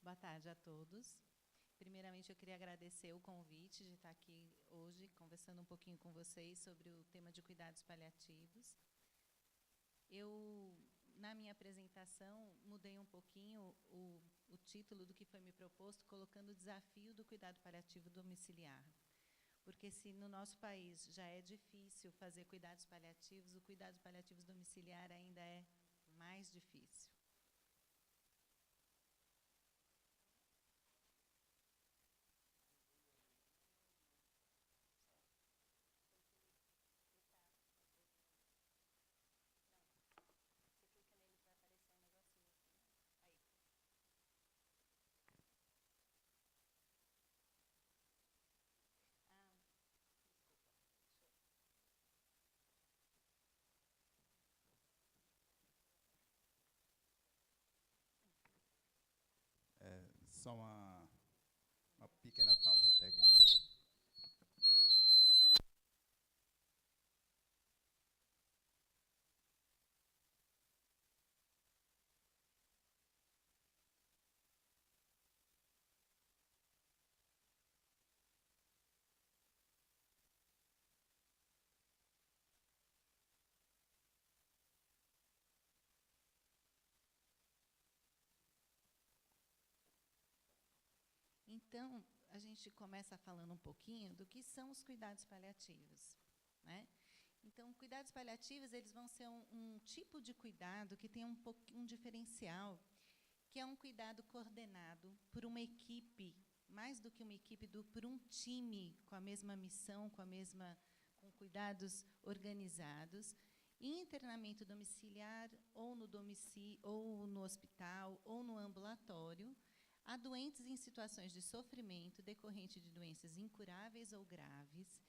Boa tarde a todos. Primeiramente, eu queria agradecer o convite de estar aqui hoje, conversando um pouquinho com vocês sobre o tema de cuidados paliativos. Eu, na minha apresentação, mudei um pouquinho o título do que foi me proposto, colocando o desafio do cuidado paliativo domiciliar. Porque, se no nosso país já é difícil fazer cuidados paliativos, o cuidados paliativos domiciliar ainda é mais difícil. Só uma pequena pausa técnica. Então, a gente começa falando um pouquinho do que são os cuidados paliativos, né? Então, cuidados paliativos, eles vão ser um tipo de cuidado que tem um diferencial, que é um cuidado coordenado por uma equipe, mais do que uma equipe, por um time com a mesma missão, com cuidados organizados, em internamento domiciliar, ou no hospital, ou no ambulatório, a doentes em situações de sofrimento decorrente de doenças incuráveis ou graves,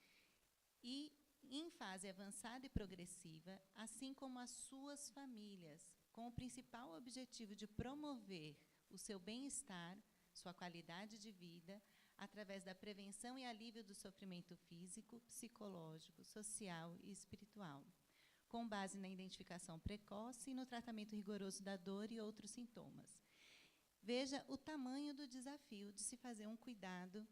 e em fase avançada e progressiva, assim como as suas famílias, com o principal objetivo de promover o seu bem-estar, sua qualidade de vida, através da prevenção e alívio do sofrimento físico, psicológico, social e espiritual, com base na identificação precoce e no tratamento rigoroso da dor e outros sintomas. Veja o tamanho do desafio de se fazer um cuidado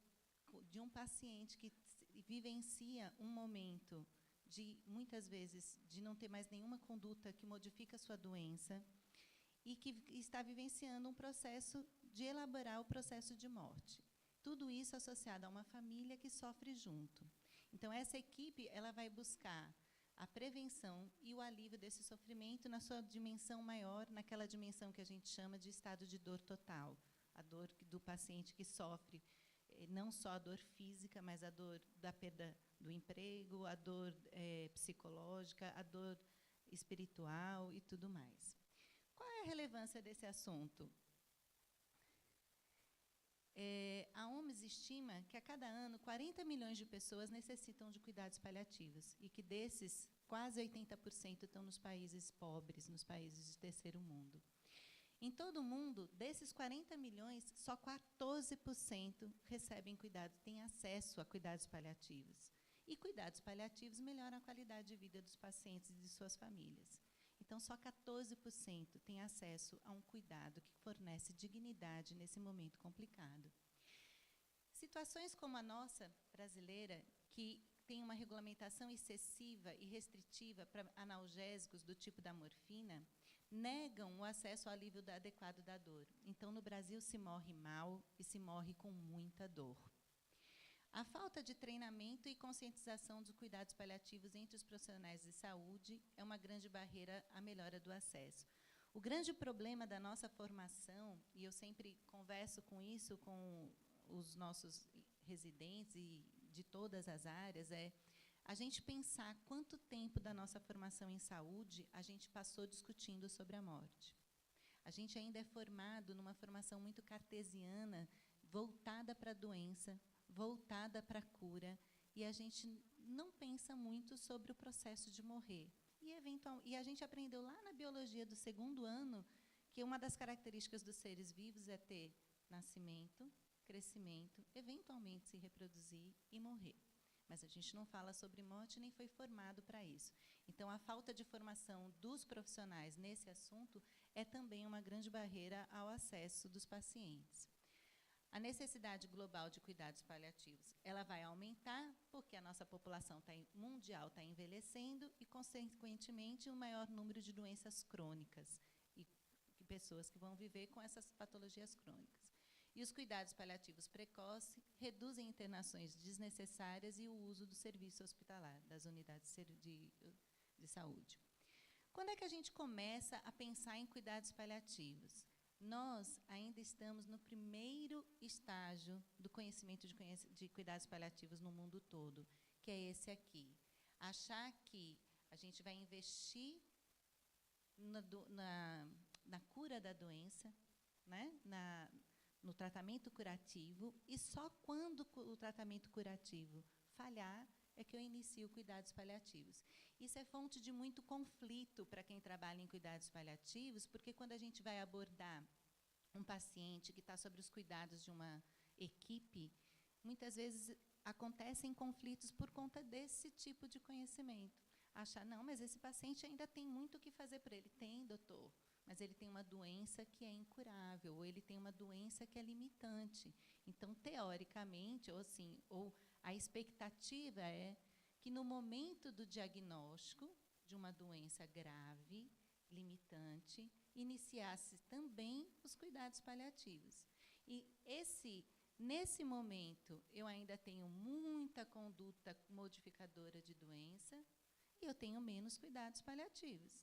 de um paciente que vivencia um momento de, muitas vezes, de não ter mais nenhuma conduta que modifica a sua doença e que está vivenciando um processo de elaborar o processo de morte. Tudo isso associado a uma família que sofre junto. Então, essa equipe ela vai buscar a prevenção e o alívio desse sofrimento na sua dimensão maior, naquela dimensão que a gente chama de estado de dor total, a dor do paciente que sofre não só a dor física, mas a dor da perda do emprego, a dor psicológica, a dor espiritual e tudo mais. Qual é a relevância desse assunto? A OMS estima que, a cada ano, 40 milhões de pessoas necessitam de cuidados paliativos e que, desses, quase 80% estão nos países pobres, nos países de terceiro mundo. Em todo o mundo, desses 40 milhões, só 14% recebem cuidados, têm acesso a cuidados paliativos. E cuidados paliativos melhoram a qualidade de vida dos pacientes e de suas famílias. Então, só 14% têm acesso a um cuidado que fornece dignidade nesse momento complicado. Situações como a nossa, brasileira, que tem uma regulamentação excessiva e restritiva para analgésicos do tipo da morfina, negam o acesso ao alívio adequado da dor. Então, no Brasil, se morre mal e se morre com muita dor. A falta de treinamento e conscientização dos cuidados paliativos entre os profissionais de saúde é uma grande barreira à melhora do acesso. O grande problema da nossa formação, e eu sempre converso com isso com os nossos residentes e de todas as áreas, é a gente pensar quanto tempo da nossa formação em saúde a gente passou discutindo sobre a morte. A gente ainda é formado numa formação muito cartesiana, voltada para a doença, voltada para a cura, e a gente não pensa muito sobre o processo de morrer. E a gente aprendeu lá na biologia do segundo ano que uma das características dos seres vivos é ter nascimento, crescimento, eventualmente se reproduzir e morrer. Mas a gente não fala sobre morte, nem foi formado para isso. Então, a falta de formação dos profissionais nesse assunto é também uma grande barreira ao acesso dos pacientes. A necessidade global de cuidados paliativos, ela vai aumentar porque a nossa população mundial está envelhecendo e, consequentemente, um maior número de doenças crônicas e pessoas que vão viver com essas patologias crônicas. E os cuidados paliativos precoces reduzem internações desnecessárias e o uso do serviço hospitalar, das unidades de saúde. Quando é que a gente começa a pensar em cuidados paliativos? Nós ainda estamos no primeiro estágio do conhecimento de cuidados paliativos no mundo todo, que é esse aqui. Achar que a gente vai investir na cura da doença, né? No tratamento curativo, e só quando o tratamento curativo falhar é que eu inicio cuidados paliativos. Isso é fonte de muito conflito para quem trabalha em cuidados paliativos, porque quando a gente vai abordar um paciente que está sob os cuidados de uma equipe, muitas vezes acontecem conflitos por conta desse tipo de conhecimento. Achar, não, mas esse paciente ainda tem muito o que fazer por ele. Tem, doutor, mas ele tem uma doença que é incurável, ou ele tem uma doença que é limitante. Então, teoricamente, ou a expectativa é que, no momento do diagnóstico de uma doença grave, limitante, iniciasse também os cuidados paliativos. E nesse momento, eu ainda tenho muita conduta modificadora de doença e eu tenho menos cuidados paliativos.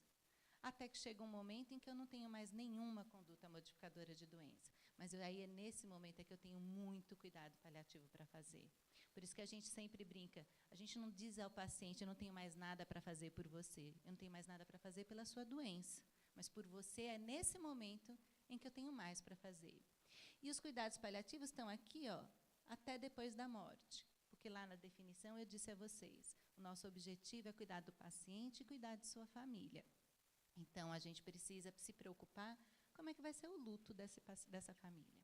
Até que chega um momento em que eu não tenho mais nenhuma conduta modificadora de doença. Mas aí é nesse momento que eu tenho muito cuidado paliativo para fazer. Por isso que a gente sempre brinca, a gente não diz ao paciente, eu não tenho mais nada para fazer por você, eu não tenho mais nada para fazer pela sua doença, mas por você é nesse momento em que eu tenho mais para fazer. E os cuidados paliativos estão aqui, ó, até depois da morte, porque lá na definição eu disse a vocês, o nosso objetivo é cuidar do paciente e cuidar de sua família. Então, a gente precisa se preocupar como é que vai ser o luto dessa família.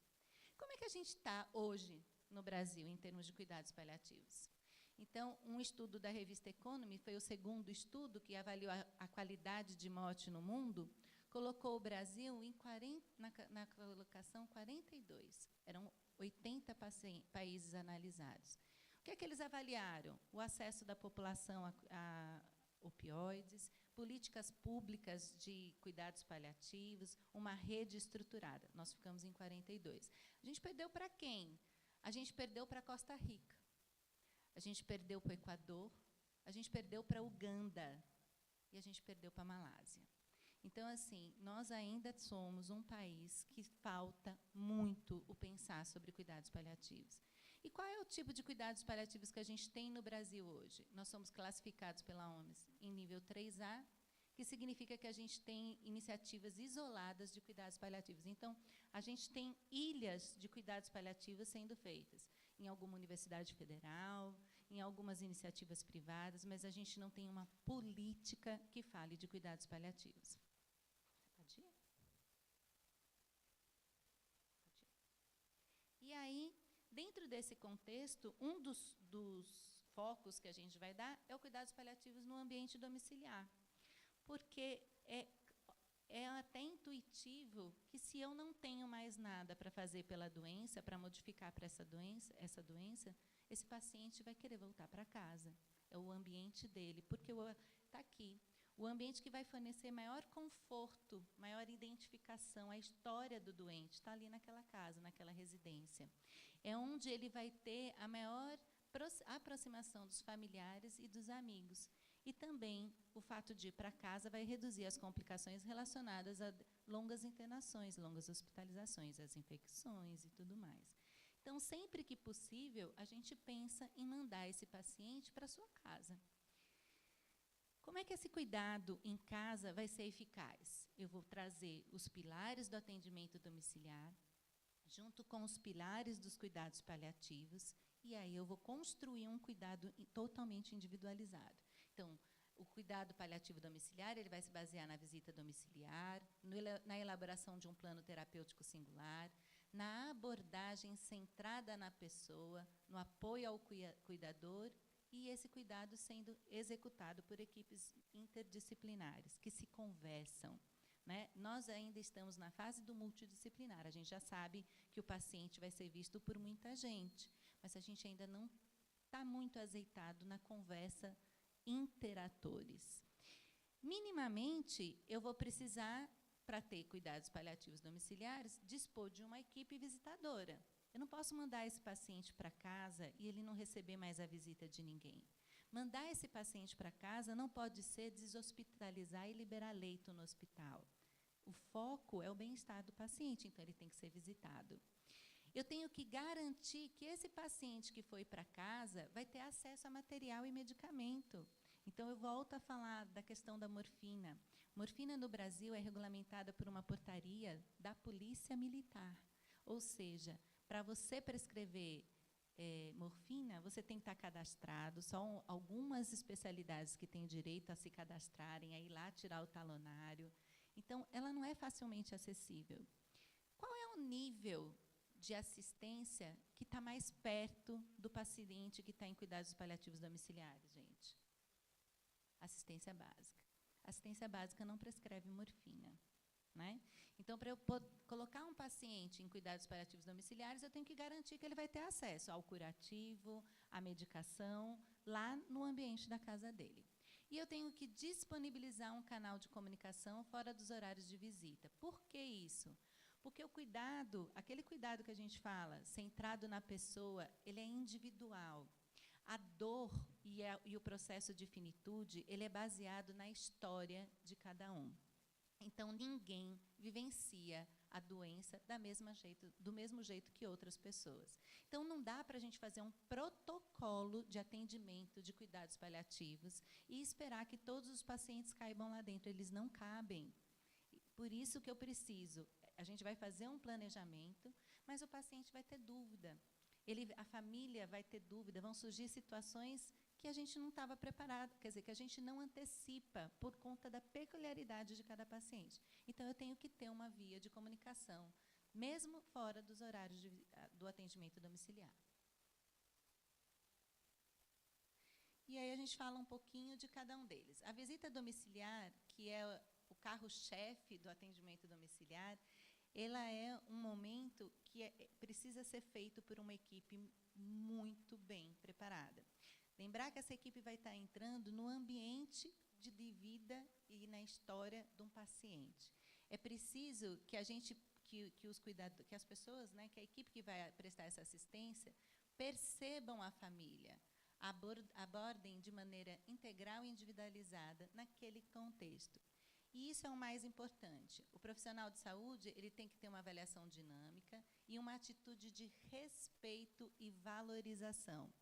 Como é que a gente está hoje no Brasil, em termos de cuidados paliativos? Então, um estudo da revista Economy, foi o segundo estudo que avaliou a qualidade de morte no mundo, colocou o Brasil na colocação 42. Eram 80 países analisados. O que é que eles avaliaram? O acesso da população a opioides, políticas públicas de cuidados paliativos, uma rede estruturada. Nós ficamos em 42. A gente perdeu para quem? A gente perdeu para Costa Rica. A gente perdeu para o Equador. A gente perdeu para Uganda. E a gente perdeu para a Malásia. Então, assim, nós ainda somos um país que falta muito o pensar sobre cuidados paliativos. E qual é o tipo de cuidados paliativos que a gente tem no Brasil hoje? Nós somos classificados pela OMS em nível 3A, que significa que a gente tem iniciativas isoladas de cuidados paliativos. Então, a gente tem ilhas de cuidados paliativos sendo feitas em alguma universidade federal, em algumas iniciativas privadas, mas a gente não tem uma política que fale de cuidados paliativos. Pode ir? E aí, dentro desse contexto, um dos focos que a gente vai dar é o cuidados paliativos no ambiente domiciliar. Porque é até intuitivo que, se eu não tenho mais nada para fazer pela doença, para modificar para essa doença, esse paciente vai querer voltar para casa. É o ambiente dele, porque está aqui. O ambiente que vai fornecer maior conforto, maior identificação, a história do doente está ali naquela casa, naquela residência. É onde ele vai ter a maior aproximação dos familiares e dos amigos. E também o fato de ir para casa vai reduzir as complicações relacionadas a longas internações, longas hospitalizações, as infecções e tudo mais. Então, sempre que possível, a gente pensa em mandar esse paciente para a sua casa. Como é que esse cuidado em casa vai ser eficaz? Eu vou trazer os pilares do atendimento domiciliar, junto com os pilares dos cuidados paliativos, e aí eu vou construir um cuidado totalmente individualizado. Então, o cuidado paliativo domiciliar, ele vai se basear na visita domiciliar, na elaboração de um plano terapêutico singular, na abordagem centrada na pessoa, no apoio ao cuidador, e esse cuidado sendo executado por equipes interdisciplinares, que se conversam. né? Nós ainda estamos na fase do multidisciplinar. A gente já sabe que o paciente vai ser visto por muita gente, mas a gente ainda não está muito azeitado na conversa interatores. Minimamente, eu vou precisar, para ter cuidados paliativos domiciliares, dispor de uma equipe visitadora. Eu não posso mandar esse paciente para casa e ele não receber mais a visita de ninguém. Mandar esse paciente para casa não pode ser deshospitalizar e liberar leito no hospital. O foco é o bem-estar do paciente, então ele tem que ser visitado. Eu tenho que garantir que esse paciente que foi para casa vai ter acesso a material e medicamento. Então, eu volto a falar da questão da morfina. Morfina no Brasil é regulamentada por uma portaria da Polícia Militar. Ou seja, para você prescrever morfina, você tem que estar cadastrado, só algumas especialidades que têm direito a se cadastrarem, a ir lá tirar o talonário. Então, ela não é facilmente acessível. Qual é o nível de assistência que está mais perto do paciente que está em cuidados paliativos domiciliares, gente? Assistência básica. Assistência básica não prescreve morfina, né? Então, para eu colocar um paciente em cuidados paliativos domiciliares, eu tenho que garantir que ele vai ter acesso ao curativo, à medicação, lá no ambiente da casa dele. E eu tenho que disponibilizar um canal de comunicação fora dos horários de visita. Por que isso? Porque o cuidado, aquele cuidado que a gente fala, centrado na pessoa, ele é individual. A dor e o processo de finitude, ele é baseado na história de cada um. Então, ninguém vivencia a doença do mesmo jeito que outras pessoas. Então, não dá para a gente fazer um protocolo de atendimento de cuidados paliativos e esperar que todos os pacientes caibam lá dentro. Eles não cabem. Por isso que eu preciso. A gente vai fazer um planejamento, mas o paciente vai ter dúvida. A família vai ter dúvida, vão surgir situações que a gente não estava preparado, quer dizer, que a gente não antecipa por conta da peculiaridade de cada paciente. Então, eu tenho que ter uma via de comunicação, mesmo fora dos horários do atendimento domiciliar. E aí a gente fala um pouquinho de cada um deles. A visita domiciliar, que é o carro-chefe do atendimento domiciliar, ela é um momento que precisa ser feito por uma equipe muito bem preparada. Lembrar que essa equipe vai estar entrando no ambiente de vida e na história de um paciente. É preciso que que as pessoas, né, que a equipe que vai prestar essa assistência, percebam a família, abordem de maneira integral e individualizada naquele contexto. E isso é o mais importante. O profissional de saúde, ele tem que ter uma avaliação dinâmica e uma atitude de respeito e valorização.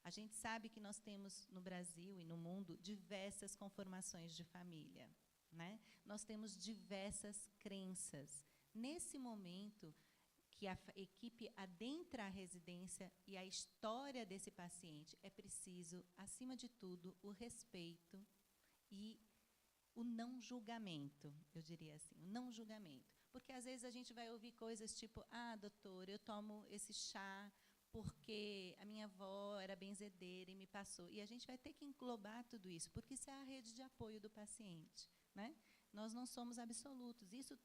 A gente sabe que nós temos no Brasil e no mundo diversas conformações de família, né? Nós temos diversas crenças. Nesse momento que a equipe adentra a residência e a história desse paciente, é preciso, acima de tudo, o respeito e o não julgamento, eu diria assim, o não julgamento. Porque, às vezes, a gente vai ouvir coisas tipo, doutor, eu tomo esse chá porque a minha avó era benzedeira e me passou. E a gente vai ter que englobar tudo isso, porque isso é a rede de apoio do paciente, né? Nós não somos absolutos. Isso,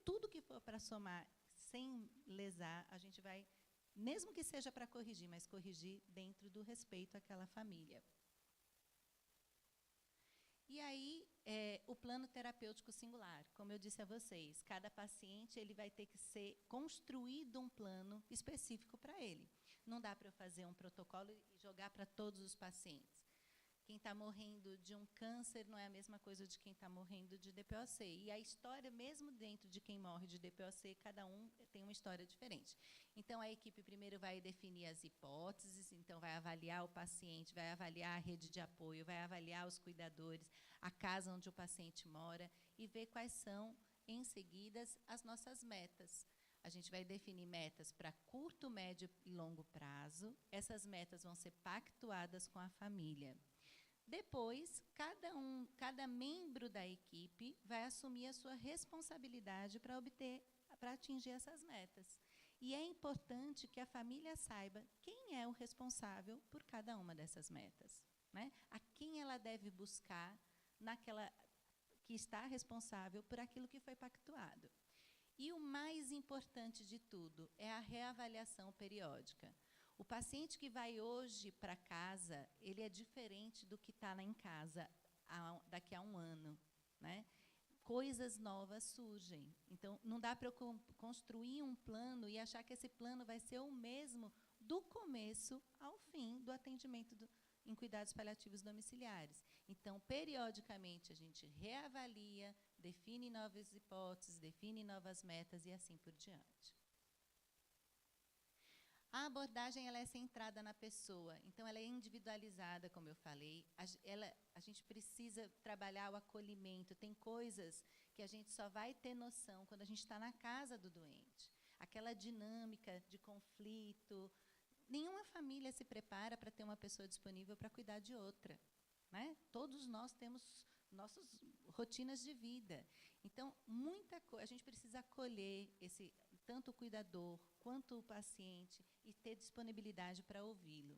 tudo que for para somar sem lesar, a gente vai, mesmo que seja para corrigir, mas corrigir dentro do respeito àquela família. E aí, o plano terapêutico singular, como eu disse a vocês, cada paciente ele vai ter que ser construído um plano específico para ele. Não dá para eu fazer um protocolo e jogar para todos os pacientes. Quem está morrendo de um câncer não é a mesma coisa de quem está morrendo de DPOC. E a história, mesmo dentro de quem morre de DPOC, cada um tem uma história diferente. Então, a equipe primeiro vai definir as hipóteses, então vai avaliar o paciente, vai avaliar a rede de apoio, vai avaliar os cuidadores, a casa onde o paciente mora e ver quais são, em seguida, as nossas metas. A gente vai definir metas para curto, médio e longo prazo. Essas metas vão ser pactuadas com a família. Depois, cada membro da equipe vai assumir a sua responsabilidade para atingir essas metas. E é importante que a família saiba quem é o responsável por cada uma dessas metas, né? A quem ela deve buscar que está responsável por aquilo que foi pactuado. E o mais importante de tudo é a reavaliação periódica. O paciente que vai hoje para casa, ele é diferente do que está lá em casa daqui a um ano, né? Coisas novas surgem. Então, não dá para eu construir um plano e achar que esse plano vai ser o mesmo do começo ao fim do atendimento em cuidados paliativos domiciliares. Então, periodicamente, a gente reavalia, define novas hipóteses, define novas metas e assim por diante. A abordagem ela é centrada na pessoa, então ela é individualizada, como eu falei. A gente precisa trabalhar o acolhimento. Tem coisas que a gente só vai ter noção quando a gente está na casa do doente. Aquela dinâmica de conflito. Nenhuma família se prepara para ter uma pessoa disponível para cuidar de outra, né? Todos nós temos nossas rotinas de vida. Então, a gente precisa acolher tanto o cuidador quanto o paciente e ter disponibilidade para ouvi-lo.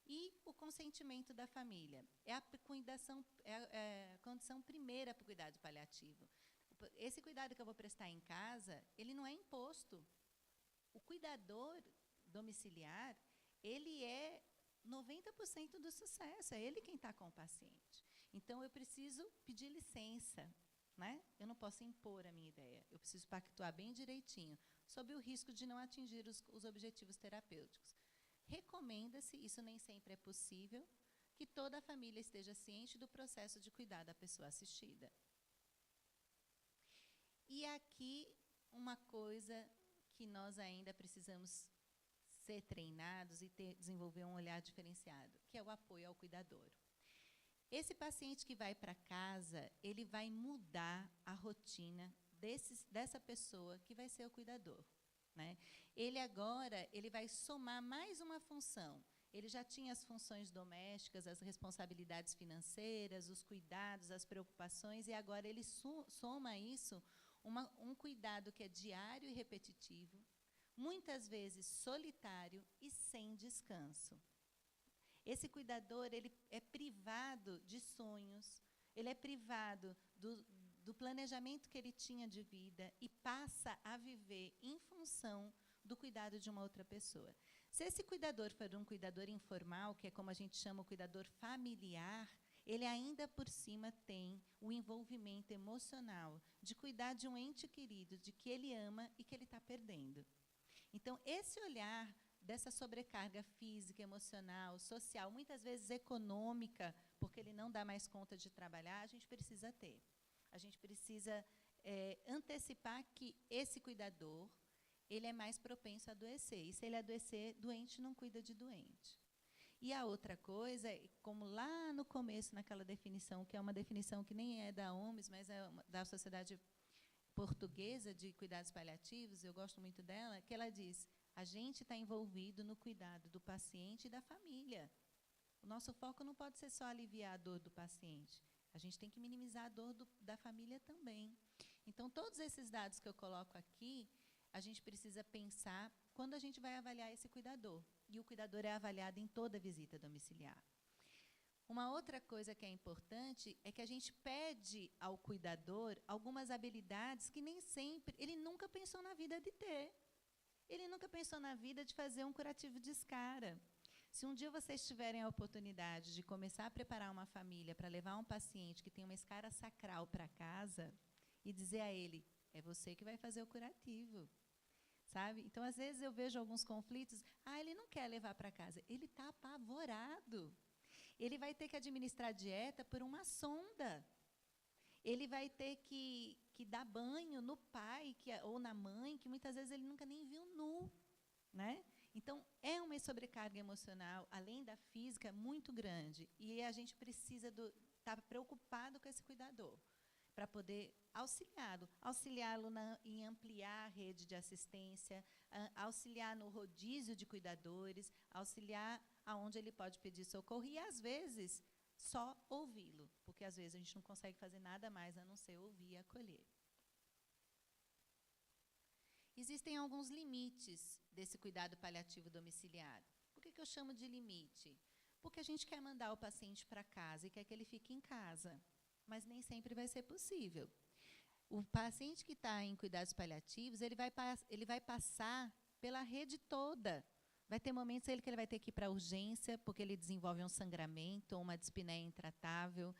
E o consentimento da família. É a condição primeira para o cuidado paliativo. Esse cuidado que eu vou prestar em casa, ele não é imposto. O cuidador domiciliar, ele é 90% do sucesso, é ele quem está com o paciente. Então, eu preciso pedir licença, né? Eu não posso impor a minha ideia, eu preciso pactuar bem direitinho, sob o risco de não atingir os objetivos terapêuticos. Recomenda-se, isso nem sempre é possível, que toda a família esteja ciente do processo de cuidar da pessoa assistida. E aqui, uma coisa que nós ainda precisamos ser treinados e desenvolver um olhar diferenciado, que é o apoio ao cuidador. Esse paciente que vai para casa, ele vai mudar a rotina dessa pessoa que vai ser o cuidador, né? Ele vai somar mais uma função. Ele já tinha as funções domésticas, as responsabilidades financeiras, os cuidados, as preocupações, e agora ele soma a isso um cuidado que é diário e repetitivo, muitas vezes solitário e sem descanso. Esse cuidador, ele é privado de sonhos, ele é privado do planejamento que ele tinha de vida e passa a viver em função do cuidado de uma outra pessoa. Se esse cuidador for um cuidador informal, que é como a gente chama o cuidador familiar, ele ainda por cima tem o envolvimento emocional de cuidar de um ente querido, de que ele ama e que ele está perdendo. Então, esse olhar dessa sobrecarga física, emocional, social, muitas vezes econômica, porque ele não dá mais conta de trabalhar, a gente precisa ter. A gente precisa antecipar que esse cuidador, ele é mais propenso a adoecer. E se ele adoecer, doente não cuida de doente. E a outra coisa, como lá no começo, naquela definição, que é uma definição que nem é da OMS, mas é da Sociedade Portuguesa de Cuidados Paliativos, eu gosto muito dela, que ela diz: a gente está envolvido no cuidado do paciente e da família. O nosso foco não pode ser só aliviar a dor do paciente. A gente tem que minimizar a dor da família também. Então, todos esses dados que eu coloco aqui, a gente precisa pensar quando a gente vai avaliar esse cuidador. E o cuidador é avaliado em toda visita domiciliar. Uma outra coisa que é importante é que a gente pede ao cuidador algumas habilidades que nem sempre, ele nunca pensou na vida de ter. Ele nunca pensou na vida de fazer um curativo de escara. Se um dia vocês tiverem a oportunidade de começar a preparar uma família para levar um paciente que tem uma escara sacral para casa e dizer a ele, é você que vai fazer o curativo. Sabe? Então, às vezes, eu vejo alguns conflitos, ele não quer levar para casa. Ele está apavorado. Ele vai ter que administrar a dieta por uma sonda. Ele vai ter que dar banho no pai ou na mãe, que muitas vezes ele nunca nem viu nu, né? Então, é uma sobrecarga emocional, além da física, muito grande. E a gente precisa estar preocupado com esse cuidador, para poder auxiliá-lo em ampliar a rede de assistência, auxiliar no rodízio de cuidadores, auxiliar aonde ele pode pedir socorro e, às vezes, só ouvi-lo, porque, às vezes, a gente não consegue fazer nada mais a não ser ouvir e acolher. Existem alguns limites desse cuidado paliativo domiciliar. Por que eu chamo de limite? Porque a gente quer mandar o paciente para casa e quer que ele fique em casa. mas nem sempre vai ser possível. O paciente que está em cuidados paliativos, ele vai passar pela rede toda. Vai ter momentos que ele vai ter que ir para a urgência, porque ele desenvolve um sangramento, ou uma dispneia intratável,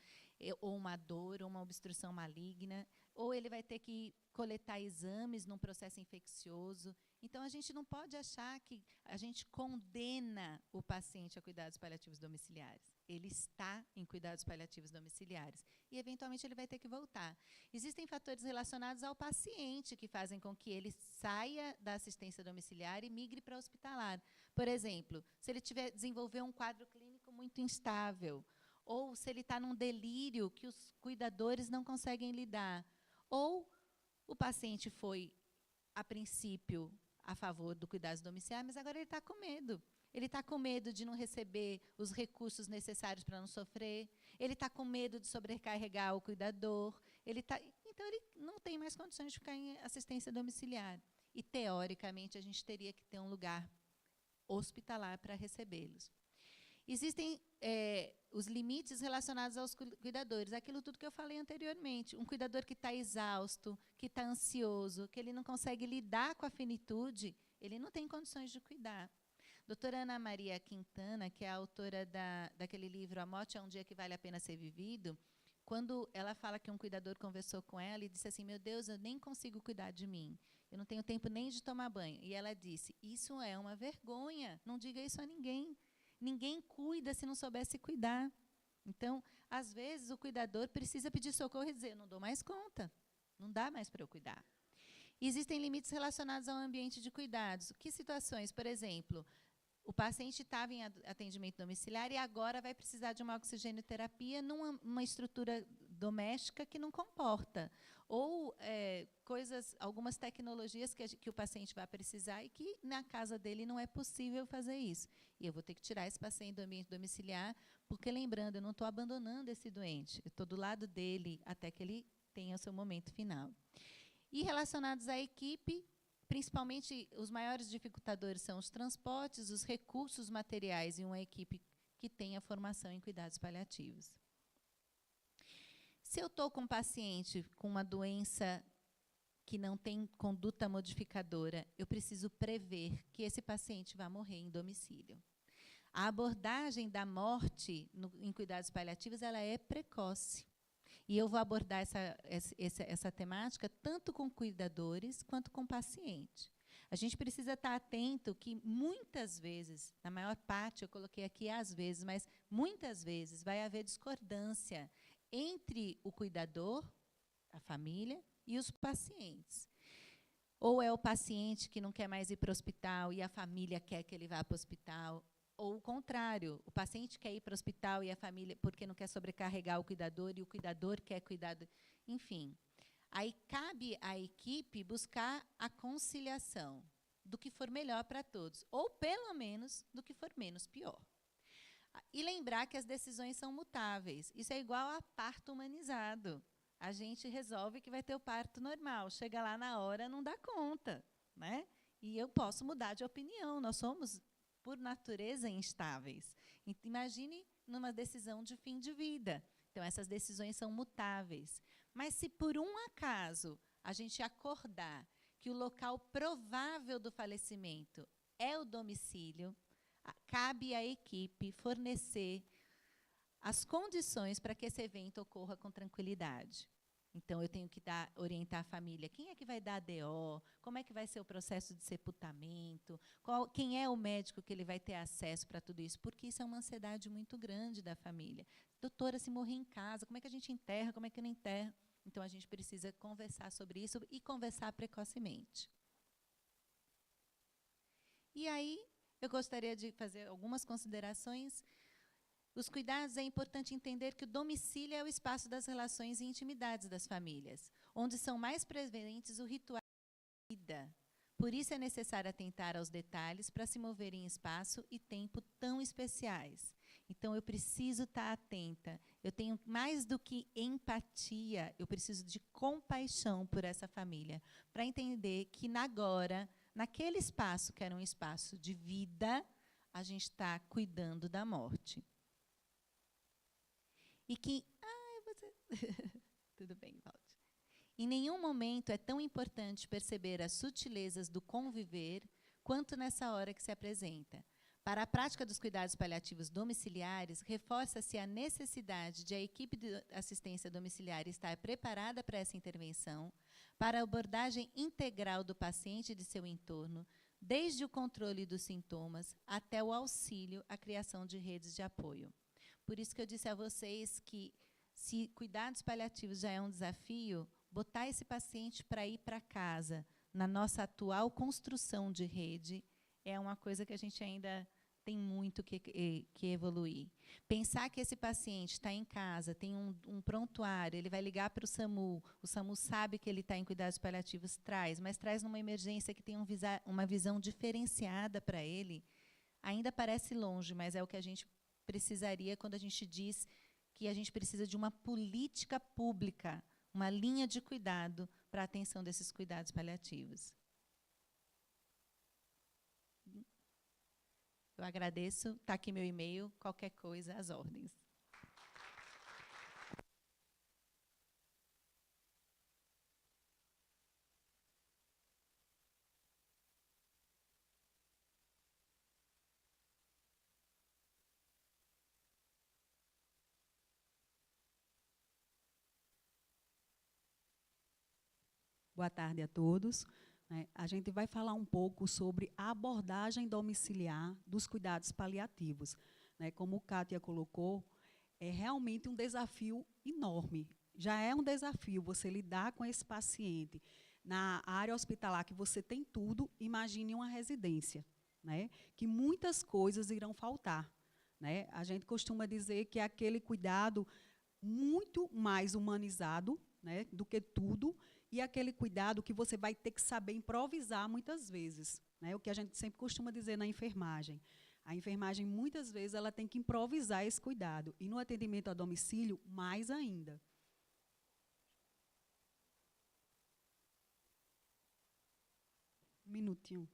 ou uma dor, ou uma obstrução maligna, ou ele vai ter que coletar exames num processo infeccioso. Então, a gente não pode achar que a gente condena o paciente a cuidados paliativos domiciliares. Ele está em cuidados paliativos domiciliares e, eventualmente, ele vai ter que voltar. Existem fatores relacionados ao paciente que fazem com que ele saia da assistência domiciliar e migre para a hospitalar. Por exemplo, se ele desenvolver um quadro clínico muito instável, ou se ele está num delírio que os cuidadores não conseguem lidar, ou o paciente foi, a princípio, a favor do cuidado domiciliar, mas agora ele está com medo. Ele está com medo de não receber os recursos necessários para não sofrer. Ele está com medo de sobrecarregar o cuidador. Então, ele não tem mais condições de ficar em assistência domiciliar. E, teoricamente, a gente teria que ter um lugar hospitalar para recebê-los. Existem os limites relacionados aos cuidadores, aquilo tudo que eu falei anteriormente. Um cuidador que está exausto, que está ansioso, que ele não consegue lidar com a finitude, ele não tem condições de cuidar. Doutora Ana Maria Quintana, que é a autora daquele livro A Morte é um Dia que Vale a Pena Ser Vivido, quando ela fala que um cuidador conversou com ela e disse assim, meu Deus, eu nem consigo cuidar de mim, eu não tenho tempo nem de tomar banho. E ela disse, isso é uma vergonha, não diga isso a ninguém. Ninguém cuida se não soubesse cuidar. Então, às vezes, o cuidador precisa pedir socorro e dizer, não dou mais conta, não dá mais para eu cuidar. E existem limites relacionados ao ambiente de cuidados. Que situações? Por exemplo, o paciente estava em atendimento domiciliar e agora vai precisar de uma oxigenoterapia numa estrutura doméstica que não comporta. Ou algumas tecnologias que o paciente vai precisar e que na casa dele não é possível fazer isso. E eu vou ter que tirar esse paciente do ambiente domiciliar, porque, lembrando, eu não estou abandonando esse doente, eu estou do lado dele até que ele tenha o seu momento final. E relacionados à equipe, principalmente, os maiores dificultadores são os transportes, os recursos materiais e uma equipe que tenha formação em cuidados paliativos. Se eu estou com um paciente com uma doença que não tem conduta modificadora, eu preciso prever que esse paciente vai morrer em domicílio. A abordagem da morte em cuidados paliativos ela é precoce. E eu vou abordar essa temática tanto com cuidadores quanto com paciente. A gente precisa estar atento que, muitas vezes, na maior parte, eu coloquei aqui às vezes, mas muitas vezes vai haver discordância entre o cuidador, a família, e os pacientes. Ou é o paciente que não quer mais ir para o hospital e a família quer que ele vá para o hospital, ou o contrário, o paciente quer ir para o hospital e a família, porque não quer sobrecarregar o cuidador, e o cuidador quer cuidar do... Enfim, aí cabe à equipe buscar a conciliação do que for melhor para todos, ou, pelo menos, do que for menos pior. E lembrar que as decisões são mutáveis. Isso é igual a parto humanizado. A gente resolve que vai ter o parto normal, chega lá na hora, não dá conta, né? E eu posso mudar de opinião, nós somos, por natureza, instáveis. Imagine numa decisão de fim de vida. Então, essas decisões são mutáveis. Mas, se por um acaso a gente acordar que o local provável do falecimento é o domicílio, cabe à equipe fornecer as condições para que esse evento ocorra com tranquilidade. Então, eu tenho que orientar a família. Quem é que vai dar a DO? Como é que vai ser o processo de sepultamento? Quem é o médico que ele vai ter acesso para tudo isso? Porque isso é uma ansiedade muito grande da família. Doutora, se morrer em casa, como é que a gente enterra? Como é que não enterra? Então, a gente precisa conversar sobre isso e conversar precocemente. E aí, eu gostaria de fazer algumas considerações. Os cuidados, é importante entender que o domicílio é o espaço das relações e intimidades das famílias, onde são mais presentes o ritual da vida. Por isso é necessário atentar aos detalhes para se mover em espaço e tempo tão especiais. Então, eu preciso estar atenta. Eu tenho mais do que empatia, eu preciso de compaixão por essa família, para entender que agora, naquele espaço que era um espaço de vida, a gente está cuidando da morte. E que, Tudo bem, Valde. Em nenhum momento é tão importante perceber as sutilezas do conviver quanto nessa hora que se apresenta. Para a prática dos cuidados paliativos domiciliares, reforça-se a necessidade de a equipe de assistência domiciliar estar preparada para essa intervenção, para a abordagem integral do paciente e de seu entorno, desde o controle dos sintomas até o auxílio à criação de redes de apoio. Por isso que eu disse a vocês que, se cuidados paliativos já é um desafio, botar esse paciente para ir para casa, na nossa atual construção de rede, é uma coisa que a gente ainda tem muito que evoluir. Pensar que esse paciente está em casa, tem um prontuário, ele vai ligar para o SAMU sabe que ele está em cuidados paliativos, mas traz numa emergência que tem uma visão diferenciada para ele, ainda parece longe, mas é o que a gente precisaria quando a gente diz que a gente precisa de uma política pública, uma linha de cuidado para a atenção desses cuidados paliativos. Eu agradeço, está aqui meu e-mail, qualquer coisa, às ordens. Boa tarde a todos. A gente vai falar um pouco sobre a abordagem domiciliar dos cuidados paliativos. Como Kátia colocou, é realmente um desafio enorme. Já é um desafio você lidar com esse paciente na área hospitalar, que você tem tudo, imagine uma residência, que muitas coisas irão faltar. A gente costuma dizer que é aquele cuidado muito mais humanizado, do que tudo, e aquele cuidado que você vai ter que saber improvisar muitas vezes. O que a gente sempre costuma dizer na enfermagem. A enfermagem, muitas vezes, ela tem que improvisar esse cuidado. E no atendimento a domicílio, mais ainda. Um minutinho.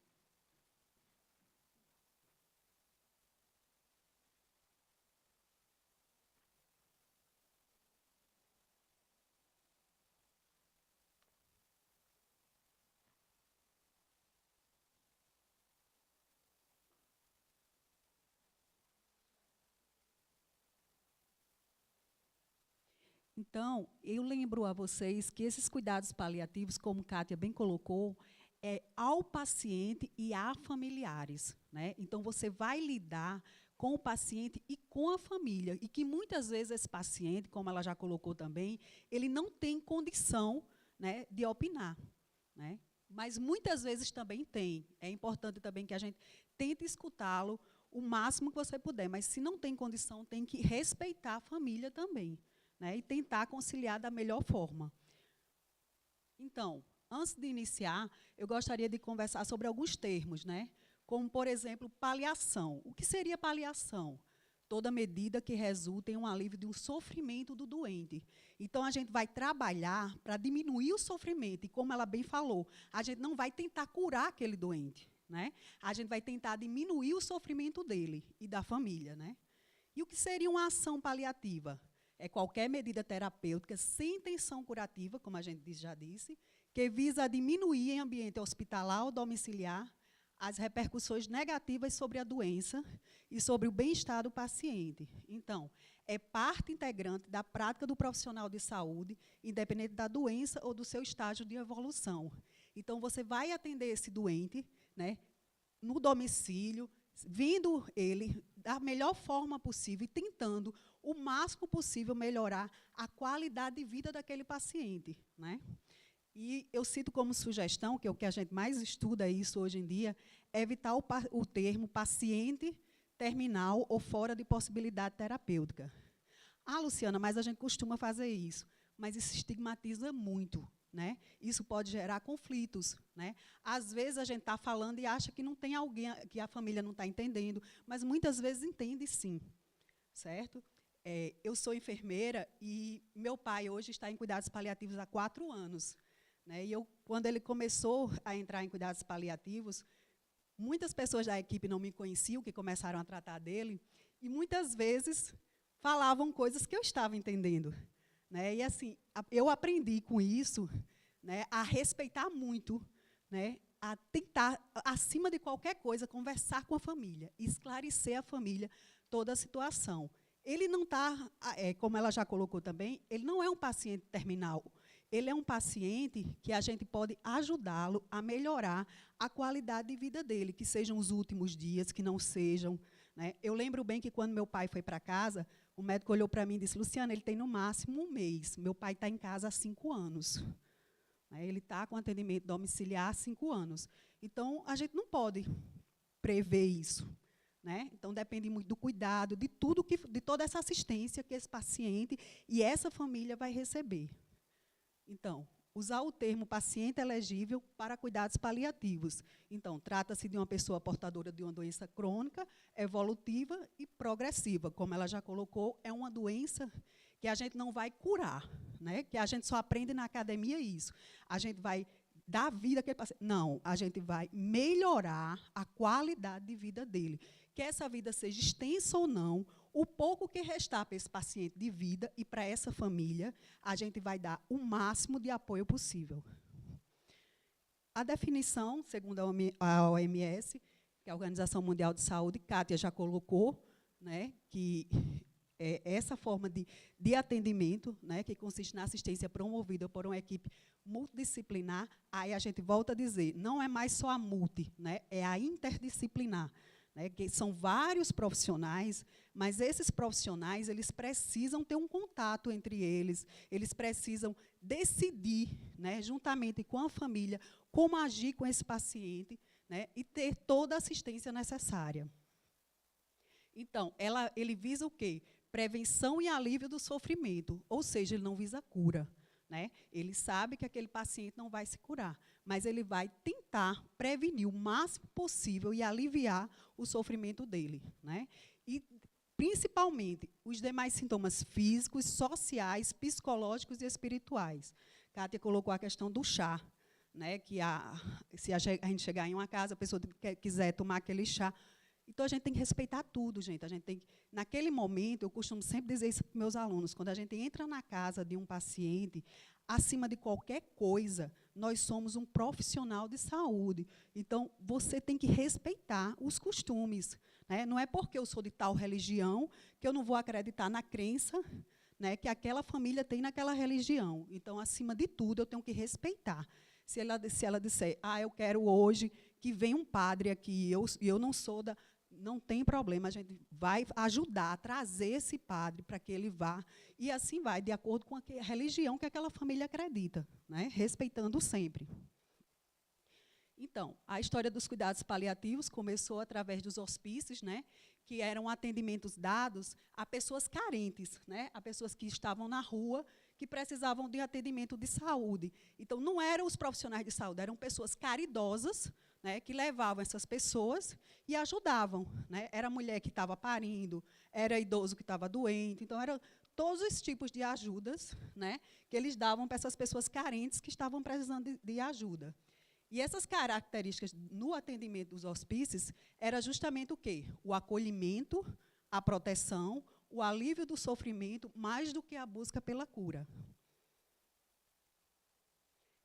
Então, eu lembro a vocês que esses cuidados paliativos, como Kátia bem colocou, é ao paciente e a familiares. Então, você vai lidar com o paciente e com a família. E que, muitas vezes, esse paciente, como ela já colocou também, ele não tem condição, de opinar. Mas, muitas vezes, também tem. É importante também que a gente tente escutá-lo o máximo que você puder. Mas, se não tem condição, tem que respeitar a família também. E tentar conciliar da melhor forma. Então, antes de iniciar, eu gostaria de conversar sobre alguns termos, como, por exemplo, paliação. O que seria paliação? Toda medida que resulta em um alívio de um sofrimento do doente. Então, a gente vai trabalhar para diminuir o sofrimento. E, como ela bem falou, a gente não vai tentar curar aquele doente. A gente vai tentar diminuir o sofrimento dele e da família. E o que seria uma ação paliativa? É qualquer medida terapêutica sem intenção curativa, como a gente já disse, que visa diminuir em ambiente hospitalar ou domiciliar as repercussões negativas sobre a doença e sobre o bem-estar do paciente. Então, é parte integrante da prática do profissional de saúde, independente da doença ou do seu estágio de evolução. Então, você vai atender esse doente, no domicílio, vendo ele da melhor forma possível e tentando o máximo possível melhorar a qualidade de vida daquele paciente. E eu cito como sugestão, que é o que a gente mais estuda isso hoje em dia, é evitar o termo paciente terminal ou fora de possibilidade terapêutica. Ah, Luciana, mas a gente costuma fazer isso. Mas isso estigmatiza muito. Isso pode gerar conflitos. Às vezes a gente está falando e acha que não tem alguém, que a família não está entendendo, mas muitas vezes entende sim. Certo? Eu sou enfermeira e meu pai hoje está em cuidados paliativos há 4 anos. E quando ele começou a entrar em cuidados paliativos, muitas pessoas da equipe não me conheciam, que começaram a tratar dele, e muitas vezes falavam coisas que eu estava entendendo. né? E, assim, eu aprendi com isso, né, a respeitar muito, né, a tentar, acima de qualquer coisa, conversar com a família, esclarecer a família toda a situação. Ele não está, como ela já colocou também, ele não é um paciente terminal. Ele é um paciente que a gente pode ajudá-lo a melhorar a qualidade de vida dele, que sejam os últimos dias, que não sejam, né? Eu lembro bem que, quando meu pai foi para casa, o médico olhou para mim e disse: Luciana, ele tem no máximo 1 mês. Meu pai está em casa há 5 anos. Ele está com atendimento domiciliar há 5 anos. Então, a gente não pode prever isso, né? Então, depende muito do cuidado, de tudo de toda essa assistência que esse paciente e essa família vai receber. Então, usar o termo paciente elegível para cuidados paliativos. Então, trata-se de uma pessoa portadora de uma doença crônica, evolutiva e progressiva. Como ela já colocou, é uma doença que a gente não vai curar, né? Que a gente só aprende na academia isso. A gente vai dar vida àquele paciente. Não, a gente vai melhorar a qualidade de vida dele. Que essa vida seja extensa ou não, o pouco que restar para esse paciente de vida e para essa família, a gente vai dar o máximo de apoio possível. A definição, segundo a OMS, que é a Organização Mundial de Saúde, Kátia já colocou, né, que essa forma de atendimento, né, que consiste na assistência promovida por uma equipe multidisciplinar, aí a gente volta a dizer, não é mais só a multi, né, é a interdisciplinar. Que são vários profissionais, mas esses profissionais, eles precisam ter um contato entre eles precisam decidir, né, juntamente com a família, como agir com esse paciente, né, e ter toda a assistência necessária. Então, ele visa o quê? Prevenção e alívio do sofrimento, ou seja, ele não visa cura, né? Ele sabe que aquele paciente não vai se curar, mas ele vai tentar prevenir o máximo possível e aliviar o sofrimento dele, né? E, principalmente, os demais sintomas físicos, sociais, psicológicos e espirituais. Kátia colocou a questão do chá, né? Que se a gente chegar em uma casa, a pessoa quiser tomar aquele chá. Então, a gente tem que respeitar tudo, gente. A gente tem, naquele momento, eu costumo sempre dizer isso para meus alunos, quando a gente entra na casa de um paciente, acima de qualquer coisa, nós somos um profissional de saúde. Então, você tem que respeitar os costumes, né? Não é porque eu sou de tal religião que eu não vou acreditar na crença, né, que aquela família tem naquela religião. Então, acima de tudo, eu tenho que respeitar. Se ela disser, eu quero hoje que venha um padre aqui, e eu não sou da... Não tem problema, a gente vai ajudar a trazer esse padre para que ele vá, e assim vai, de acordo com a religião que aquela família acredita, né? Respeitando sempre. Então, a história dos cuidados paliativos começou através dos hospícios, né, que eram atendimentos dados a pessoas carentes, né, a pessoas que estavam na rua, que precisavam de atendimento de saúde. Então, não eram os profissionais de saúde, eram pessoas caridosas, né, que levavam essas pessoas e ajudavam, né? Era mulher que estava parindo, era idoso que estava doente, então eram todos os tipos de ajudas, né, que eles davam para essas pessoas carentes que estavam precisando de ajuda. E essas características no atendimento dos hospícios era justamente o quê? O acolhimento, a proteção, o alívio do sofrimento, mais do que a busca pela cura.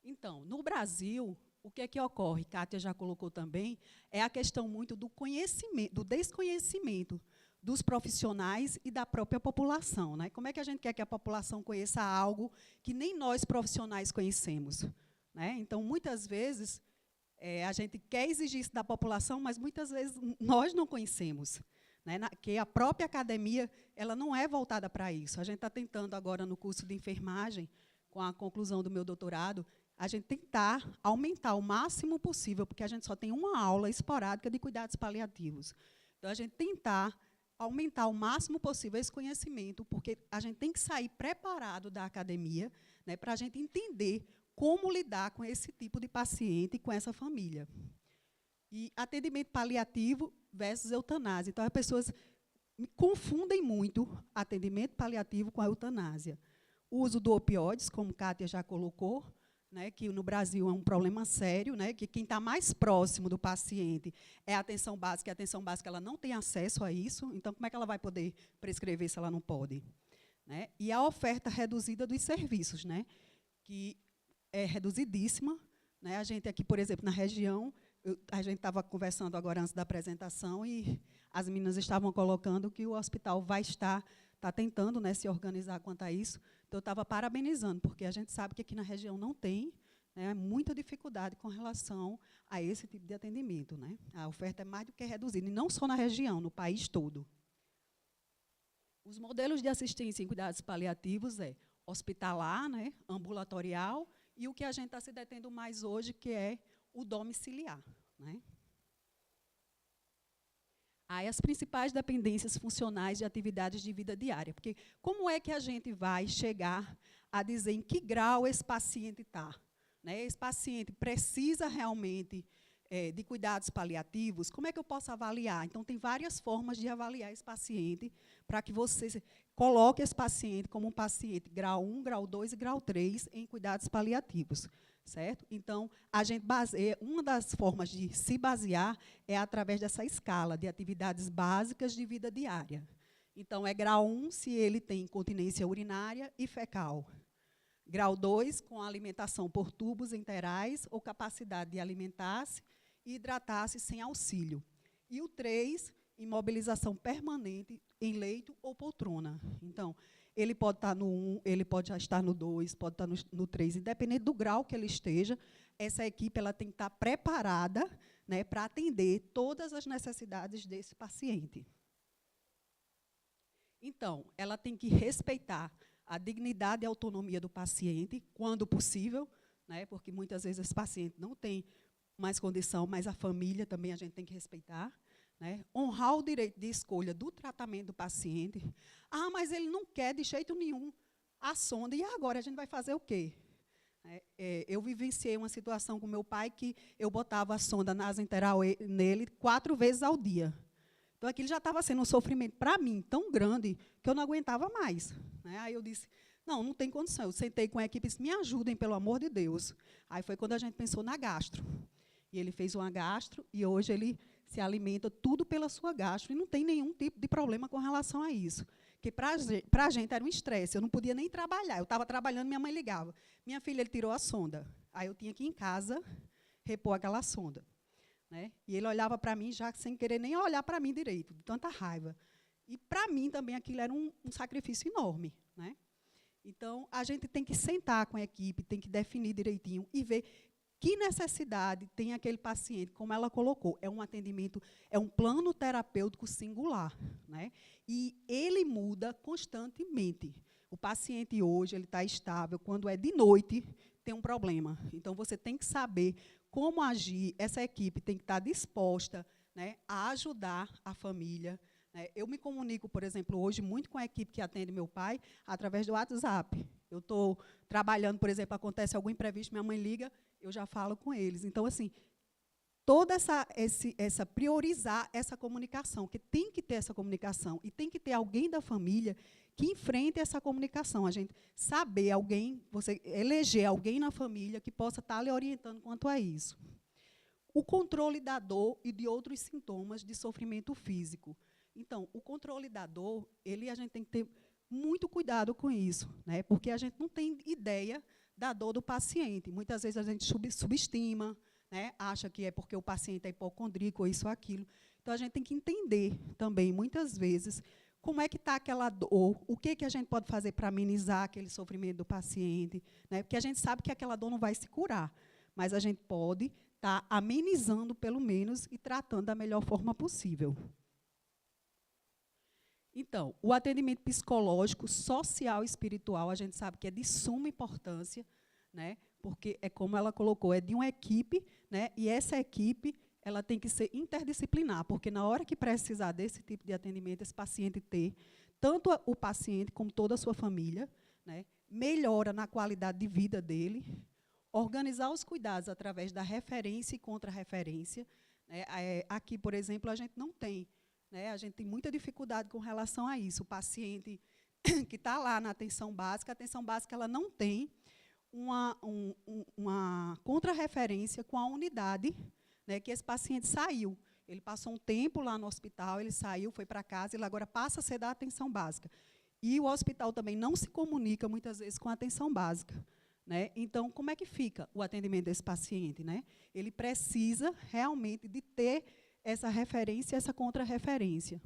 Então, no Brasil, o que é que ocorre? Kátia já colocou também, é a questão muito do conhecimento, do desconhecimento dos profissionais e da própria população, né? Como é que a gente quer que a população conheça algo que nem nós profissionais conhecemos, né? Então, muitas vezes, a gente quer exigir isso da população, mas muitas vezes nós não conhecemos, né? Que a própria academia ela não é voltada para isso. A gente está tentando agora, no curso de enfermagem, com a conclusão do meu doutorado, a gente tentar aumentar o máximo possível, porque a gente só tem uma aula esporádica de cuidados paliativos. Então, a gente tentar aumentar o máximo possível esse conhecimento, porque a gente tem que sair preparado da academia, né, para a gente entender como lidar com esse tipo de paciente e com essa família. E atendimento paliativo versus eutanásia. Então, as pessoas confundem muito atendimento paliativo com a eutanásia. O uso do opioides, como Kátia já colocou, né, que no Brasil é um problema sério, né, que quem está mais próximo do paciente é a atenção básica, e a atenção básica ela não tem acesso a isso, então como é que ela vai poder prescrever se ela não pode? né? E a oferta reduzida dos serviços, né? Que é reduzidíssima, né? A gente aqui, por exemplo, na região, a gente estava conversando agora antes da apresentação e as meninas estavam colocando que o hospital vai está tentando, né, se organizar quanto a isso. Então, eu estava parabenizando, porque a gente sabe que aqui na região não tem, né, muita dificuldade com relação a esse tipo de atendimento, né? A oferta é mais do que reduzida, e não só na região, no país todo. Os modelos de assistência em cuidados paliativos é hospitalar, né, ambulatorial, e o que a gente está se detendo mais hoje, que é o domiciliar, né? Aí as principais dependências funcionais de atividades de vida diária. Porque como é que a gente vai chegar a dizer em que grau esse paciente está? Né? Esse paciente precisa realmente de cuidados paliativos? Como é que eu posso avaliar? Então, tem várias formas de avaliar esse paciente para que você coloque esse paciente como um paciente grau 1, grau 2 e grau 3 em cuidados paliativos. Certo? Então, a gente baseia, uma das formas de se basear é através dessa escala de atividades básicas de vida diária. Então, é grau 1 se ele tem incontinência urinária e fecal. Grau 2, com alimentação por tubos enterais ou capacidade de alimentar-se e hidratar-se sem auxílio. E o 3, imobilização permanente em leito ou poltrona. Então, ele pode estar no 1, ele pode já estar no 2, pode estar no 3, independente do grau que ele esteja, essa equipe ela tem que estar preparada, né, para atender todas as necessidades desse paciente. Então, ela tem que respeitar a dignidade e a autonomia do paciente, quando possível, né, porque muitas vezes esse paciente não tem mais condição, mas a família também a gente tem que respeitar. Né? Honrar o direito de escolha do tratamento do paciente. Ah, mas ele não quer de jeito nenhum a sonda. E agora a gente vai fazer o quê? Eu vivenciei uma situação com meu pai que eu botava a sonda nasointeral nele 4 vezes ao dia. Então, aquilo já estava sendo um sofrimento para mim tão grande que eu não aguentava mais. Né? Aí eu disse, não tem condição. Eu sentei com a equipe e disse, me ajudem, pelo amor de Deus. Aí foi quando a gente pensou na gastro. E ele fez uma gastro e hoje ele se alimenta tudo pela sua gastro e não tem nenhum tipo de problema com relação a isso. Porque para a gente era um estresse, eu não podia nem trabalhar. Eu estava trabalhando, minha mãe ligava. Minha filha, ele tirou a sonda. Aí eu tinha que ir em casa repor aquela sonda. Né? E ele olhava para mim já sem querer nem olhar para mim direito, de tanta raiva. E para mim também aquilo era um sacrifício enorme. Né? Então, a gente tem que sentar com a equipe, tem que definir direitinho e ver que necessidade tem aquele paciente, como ela colocou, é um atendimento, é um plano terapêutico singular, né? E ele muda constantemente. O paciente hoje, ele está estável, quando é de noite, tem um problema. Então, você tem que saber como agir, essa equipe tem que estar disposta, né, a ajudar a família. Né? Eu me comunico, por exemplo, hoje, muito com a equipe que atende meu pai, através do WhatsApp. Eu estou trabalhando, por exemplo, acontece algum imprevisto, minha mãe liga, eu já falo com eles. Então, assim, toda essa priorizar essa comunicação, que tem que ter essa comunicação, e tem que ter alguém da família que enfrente essa comunicação. A gente saber alguém, você eleger alguém na família que possa estar lhe orientando quanto a isso. O controle da dor e de outros sintomas de sofrimento físico. Então, o controle da dor, a gente tem que ter muito cuidado com isso, né? Porque a gente não tem ideia da dor do paciente. Muitas vezes a gente subestima, né? Acha que é porque o paciente é hipocondríaco ou isso ou aquilo. Então, a gente tem que entender também, muitas vezes, como é que está aquela dor, o que a gente pode fazer para amenizar aquele sofrimento do paciente, né? Porque a gente sabe que aquela dor não vai se curar, mas a gente pode estar amenizando, pelo menos, e tratando da melhor forma possível. Então, o atendimento psicológico, social e espiritual, a gente sabe que é de suma importância, né? Porque é como ela colocou, é de uma equipe, né? E essa equipe ela tem que ser interdisciplinar, porque na hora que precisar desse tipo de atendimento, esse paciente ter, tanto o paciente como toda a sua família, né? Melhora na qualidade de vida dele, organizar os cuidados através da referência e contra-referência. Né? Aqui, por exemplo, a gente não tem. Né? A gente tem muita dificuldade com relação a isso. O paciente que está lá na atenção básica, a atenção básica ela não tem uma contra-referência com a unidade, né, que esse paciente saiu. Ele passou um tempo lá no hospital, ele saiu, foi para casa, ele agora passa a ser da atenção básica. E o hospital também não se comunica, muitas vezes, com a atenção básica. Né? Então, como é que fica o atendimento desse paciente? Né? Ele precisa realmente de ter essa referência, essa contrarreferência.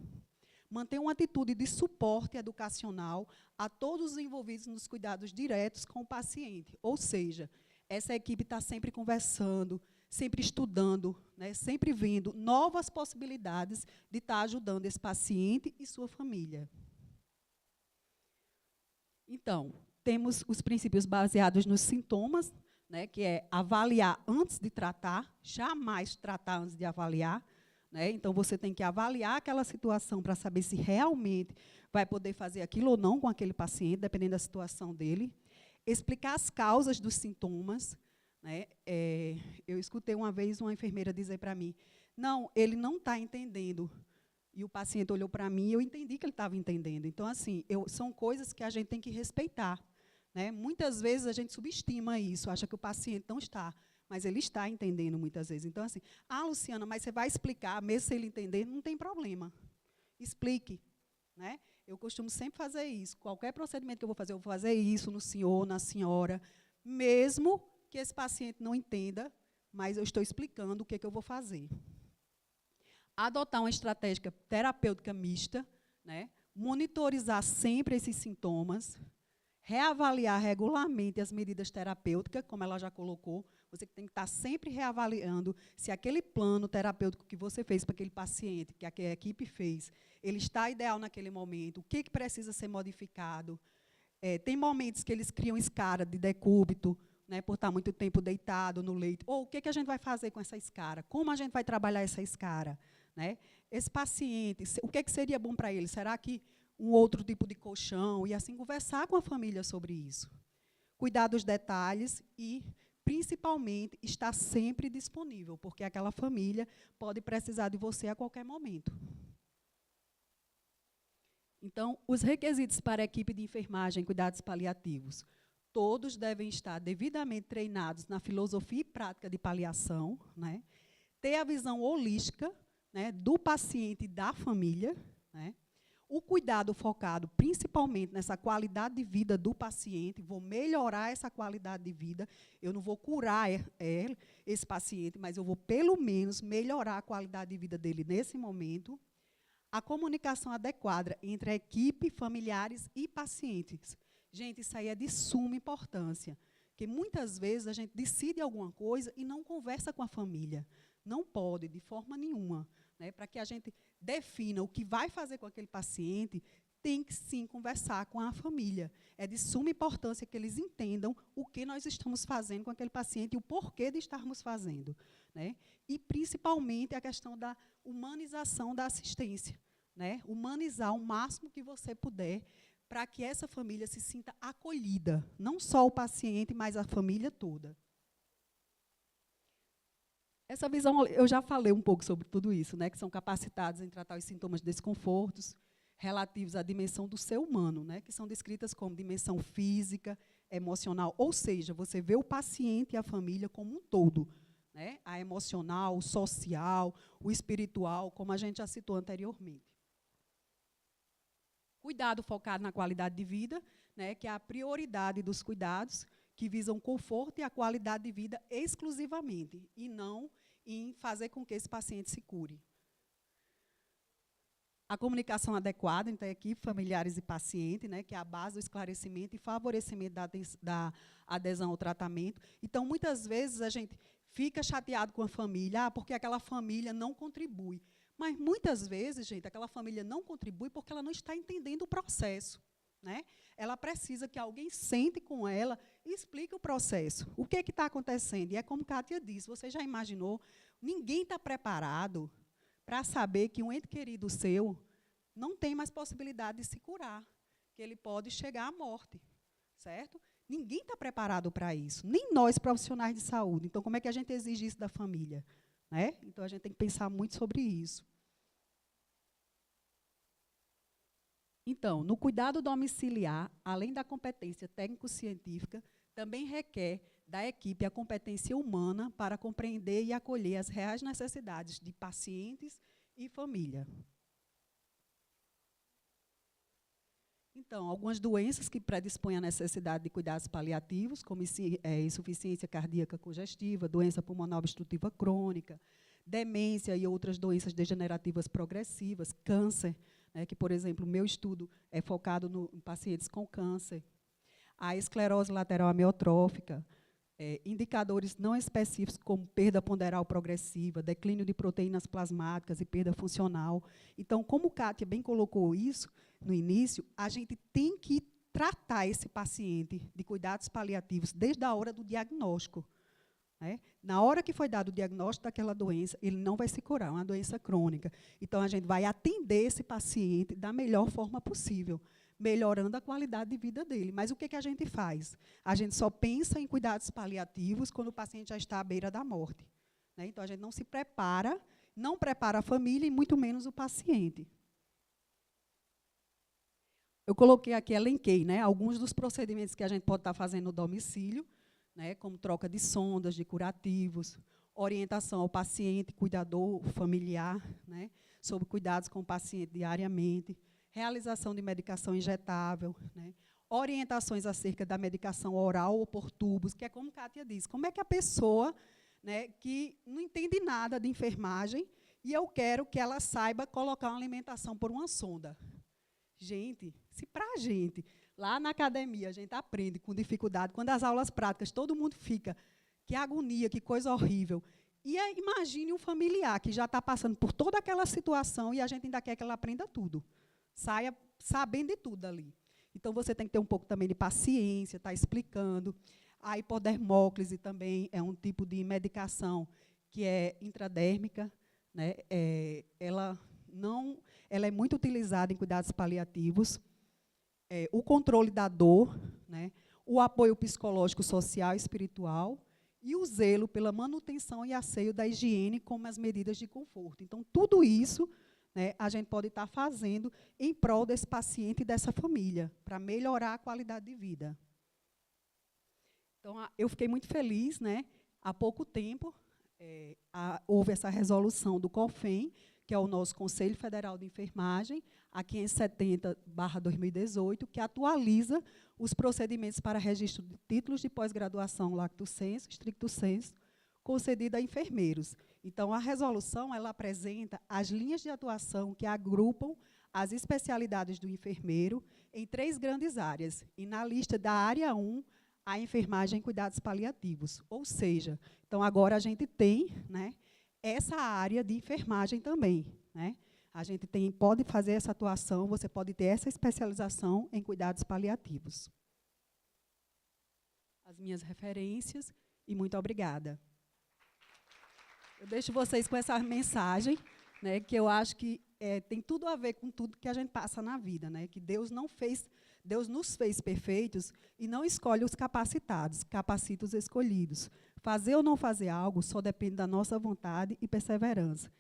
Manter uma atitude de suporte educacional a todos os envolvidos nos cuidados diretos com o paciente. Ou seja, essa equipe está sempre conversando, sempre estudando, né, sempre vendo novas possibilidades de estar ajudando esse paciente e sua família. Então, temos os princípios baseados nos sintomas, né, que é avaliar antes de tratar, jamais tratar antes de avaliar. Né? Então, você tem que avaliar aquela situação para saber se realmente vai poder fazer aquilo ou não com aquele paciente, dependendo da situação dele. Explicar as causas dos sintomas. Né? Eu escutei uma vez uma enfermeira dizer para mim, não, ele não está entendendo. E o paciente olhou para mim e eu entendi que ele estava entendendo. Então, assim, são coisas que a gente tem que respeitar. Né? Muitas vezes a gente subestima isso, acha que o paciente não está, mas ele está entendendo muitas vezes. Então, assim, Luciana, mas você vai explicar, mesmo se ele entender, não tem problema. Explique. Né? Eu costumo sempre fazer isso. Qualquer procedimento que eu vou fazer isso no senhor, na senhora, mesmo que esse paciente não entenda, mas eu estou explicando o que eu vou fazer. Adotar uma estratégia terapêutica mista, né? Monitorizar sempre esses sintomas, reavaliar regularmente as medidas terapêuticas, como ela já colocou, você tem que estar sempre reavaliando se aquele plano terapêutico que você fez para aquele paciente, que a equipe fez, ele está ideal naquele momento, o que precisa ser modificado. Tem momentos que eles criam escara de decúbito, né, por estar muito tempo deitado no leito. Ou o que a gente vai fazer com essa escara? Como a gente vai trabalhar essa escara? Né? Esse paciente, o que seria bom para ele? Será que um outro tipo de colchão? E assim, conversar com a família sobre isso. Cuidar dos detalhes e, principalmente, estar sempre disponível, porque aquela família pode precisar de você a qualquer momento. Então, os requisitos para a equipe de enfermagem e cuidados paliativos. Todos devem estar devidamente treinados na filosofia e prática de paliação, né? Ter a visão holística, né, do paciente e da família, né? O cuidado focado principalmente nessa qualidade de vida do paciente, vou melhorar essa qualidade de vida, eu não vou curar esse paciente, mas eu vou pelo menos melhorar a qualidade de vida dele nesse momento. A comunicação adequada entre a equipe, familiares e pacientes. Gente, isso aí é de suma importância, porque muitas vezes a gente decide alguma coisa e não conversa com a família. Não pode, de forma nenhuma. Né? Para que a gente defina o que vai fazer com aquele paciente, tem que, sim, conversar com a família. É de suma importância que eles entendam o que nós estamos fazendo com aquele paciente e o porquê de estarmos fazendo. Né? E, principalmente, a questão da humanização da assistência. Né? Humanizar o máximo que você puder para que essa família se sinta acolhida. Não só o paciente, mas a família toda. Essa visão, eu já falei um pouco sobre tudo isso, né, que são capacitados em tratar os sintomas de desconfortos relativos à dimensão do ser humano, né, que são descritas como dimensão física, emocional, ou seja, você vê o paciente e a família como um todo, né, a emocional, o social, o espiritual, como a gente já citou anteriormente. Cuidado focado na qualidade de vida, né, que é a prioridade dos cuidados, que visam o conforto e a qualidade de vida exclusivamente, e não em fazer com que esse paciente se cure. A comunicação adequada entre a equipe, familiares e paciente, né, que é a base do esclarecimento e favorecimento da adesão ao tratamento. Então, muitas vezes, a gente fica chateado com a família, porque aquela família não contribui. Mas, muitas vezes, gente, aquela família não contribui porque ela não está entendendo o processo. Né? Ela precisa que alguém sente com ela e explique o processo. O que está acontecendo? E é como Kátia disse, você já imaginou, ninguém está preparado para saber que um ente querido seu não tem mais possibilidade de se curar, que ele pode chegar à morte, certo? Ninguém está preparado para isso, nem nós, profissionais de saúde. Então, como é que a gente exige isso da família? Né? Então, a gente tem que pensar muito sobre isso. Então, no cuidado domiciliar, além da competência técnico-científica, também requer da equipe a competência humana para compreender e acolher as reais necessidades de pacientes e família. Então, algumas doenças que predispõem à necessidade de cuidados paliativos, como insuficiência cardíaca congestiva, doença pulmonar obstrutiva crônica, demência e outras doenças degenerativas progressivas, câncer, né, que, por exemplo, o meu estudo é focado em pacientes com câncer, a esclerose lateral amiotrófica, indicadores não específicos como perda ponderal progressiva, declínio de proteínas plasmáticas e perda funcional. Então, como Kátia bem colocou isso no início, a gente tem que tratar esse paciente de cuidados paliativos desde a hora do diagnóstico. Né? Na hora que foi dado o diagnóstico daquela doença, ele não vai se curar, é uma doença crônica. Então, a gente vai atender esse paciente da melhor forma possível, melhorando a qualidade de vida dele. Mas o que a gente faz? A gente só pensa em cuidados paliativos quando o paciente já está à beira da morte. Né? Então, a gente não se prepara, não prepara a família e muito menos o paciente. Eu coloquei aqui, elenquei, né, alguns dos procedimentos que a gente pode estar fazendo no domicílio, né, como troca de sondas, de curativos, orientação ao paciente, cuidador familiar, né, sobre cuidados com o paciente diariamente, realização de medicação injetável, né, orientações acerca da medicação oral ou por tubos, que é como Kátia disse, como é que a pessoa, né, que não entende nada de enfermagem, e eu quero que ela saiba colocar uma alimentação por uma sonda. Gente, se para a gente, lá na academia, a gente aprende com dificuldade, quando as aulas práticas, todo mundo fica, que agonia, que coisa horrível. E aí, imagine um familiar que já está passando por toda aquela situação e a gente ainda quer que ela aprenda tudo. Saia sabendo de tudo ali. Então, você tem que ter um pouco também de paciência, está explicando. A hipodermóclise também é um tipo de medicação que é intradérmica, né? Ela é muito utilizada em cuidados paliativos. O controle da dor, né? O apoio psicológico, social e espiritual, e o zelo pela manutenção e asseio da higiene, como as medidas de conforto. Então, tudo isso, né, a gente pode estar fazendo em prol desse paciente e dessa família, para melhorar a qualidade de vida. Então, eu fiquei muito feliz, né? Há pouco tempo, houve essa resolução do COFEN, que é o nosso Conselho Federal de Enfermagem, a 570/2018, que atualiza os procedimentos para registro de títulos de pós-graduação lacto sensu, stricto sensu, concedida a enfermeiros. Então, a resolução ela apresenta as linhas de atuação que agrupam as especialidades do enfermeiro em 3 grandes áreas, e na lista da área 1, a enfermagem em cuidados paliativos. Ou seja, então agora a gente tem, né, essa área de enfermagem também, né? A gente pode fazer essa atuação, você pode ter essa especialização em cuidados paliativos. As minhas referências, e muito obrigada. Eu deixo vocês com essa mensagem, né, que eu acho que tem tudo a ver com tudo que a gente passa na vida, né? Que Deus nos fez perfeitos e não escolhe os capacitados, capacita os escolhidos. Fazer ou não fazer algo só depende da nossa vontade e perseverança.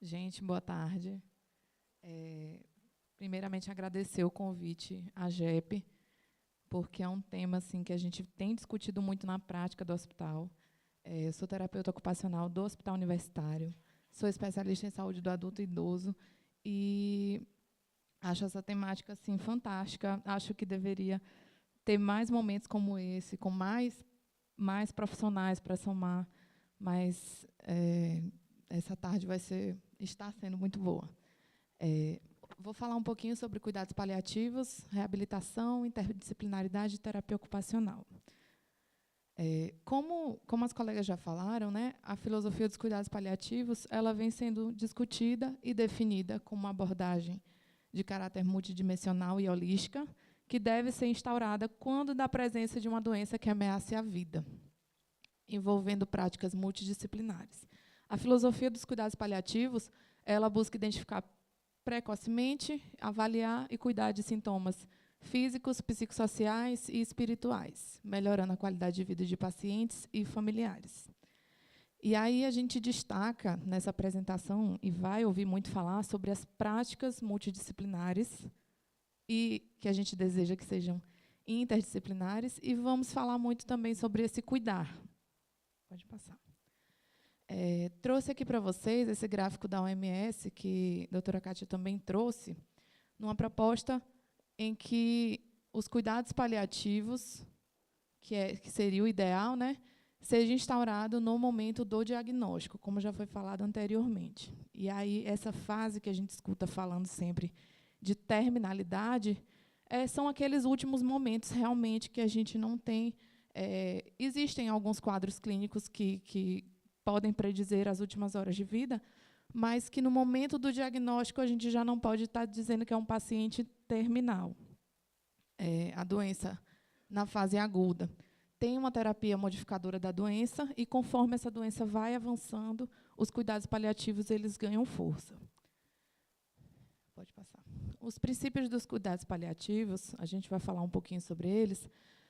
Gente, boa tarde. Primeiramente, agradecer o convite à GEP, porque é um tema assim, que a gente tem discutido muito na prática do hospital. Eu sou terapeuta ocupacional do Hospital Universitário, sou especialista em saúde do adulto e idoso, e acho essa temática assim, fantástica. Acho que deveria ter mais momentos como esse, com mais profissionais para somar, mas essa tarde está sendo muito boa. Vou falar um pouquinho sobre cuidados paliativos, reabilitação, interdisciplinaridade e terapia ocupacional. Como as colegas já falaram, né, a filosofia dos cuidados paliativos ela vem sendo discutida e definida como uma abordagem de caráter multidimensional e holística, que deve ser instaurada quando da presença de uma doença que ameace a vida, envolvendo práticas multidisciplinares. A filosofia dos cuidados paliativos ela busca identificar precocemente, avaliar e cuidar de sintomas físicos, psicossociais e espirituais, melhorando a qualidade de vida de pacientes e familiares. E aí a gente destaca nessa apresentação, e vai ouvir muito falar, sobre as práticas multidisciplinares, e que a gente deseja que sejam interdisciplinares, e vamos falar muito também sobre esse cuidar. Pode passar. Trouxe aqui para vocês esse gráfico da OMS, que a doutora Kátia também trouxe, numa proposta em que os cuidados paliativos, que seria o ideal, né, seja instaurado no momento do diagnóstico, como já foi falado anteriormente. E aí, essa fase que a gente escuta falando sempre de terminalidade, são aqueles últimos momentos, realmente, que a gente não tem... existem alguns quadros clínicos que podem predizer as últimas horas de vida, mas que, no momento do diagnóstico, a gente já não pode estar dizendo que é um paciente terminal. A doença na fase aguda tem uma terapia modificadora da doença, e, conforme essa doença vai avançando, os cuidados paliativos eles ganham força. Pode passar. Os princípios dos cuidados paliativos, a gente vai falar um pouquinho sobre eles,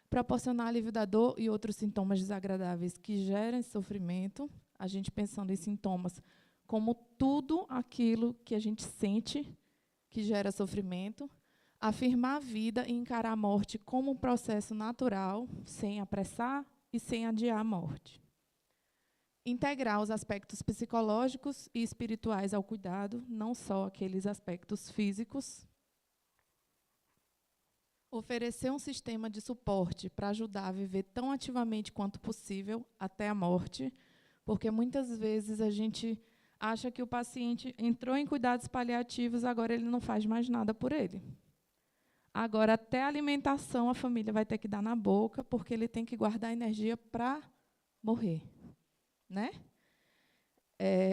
proporcionar alívio da dor e outros sintomas desagradáveis que gerem sofrimento, a gente pensando em sintomas como tudo aquilo que a gente sente que gera sofrimento, afirmar a vida e encarar a morte como um processo natural, sem apressar e sem adiar a morte. Integrar os aspectos psicológicos e espirituais ao cuidado, não só aqueles aspectos físicos. Oferecer um sistema de suporte para ajudar a viver tão ativamente quanto possível até a morte, porque muitas vezes a gente acha que o paciente entrou em cuidados paliativos, agora ele não faz mais nada por ele. Agora, até a alimentação a família vai ter que dar na boca, porque ele tem que guardar energia para morrer. Né?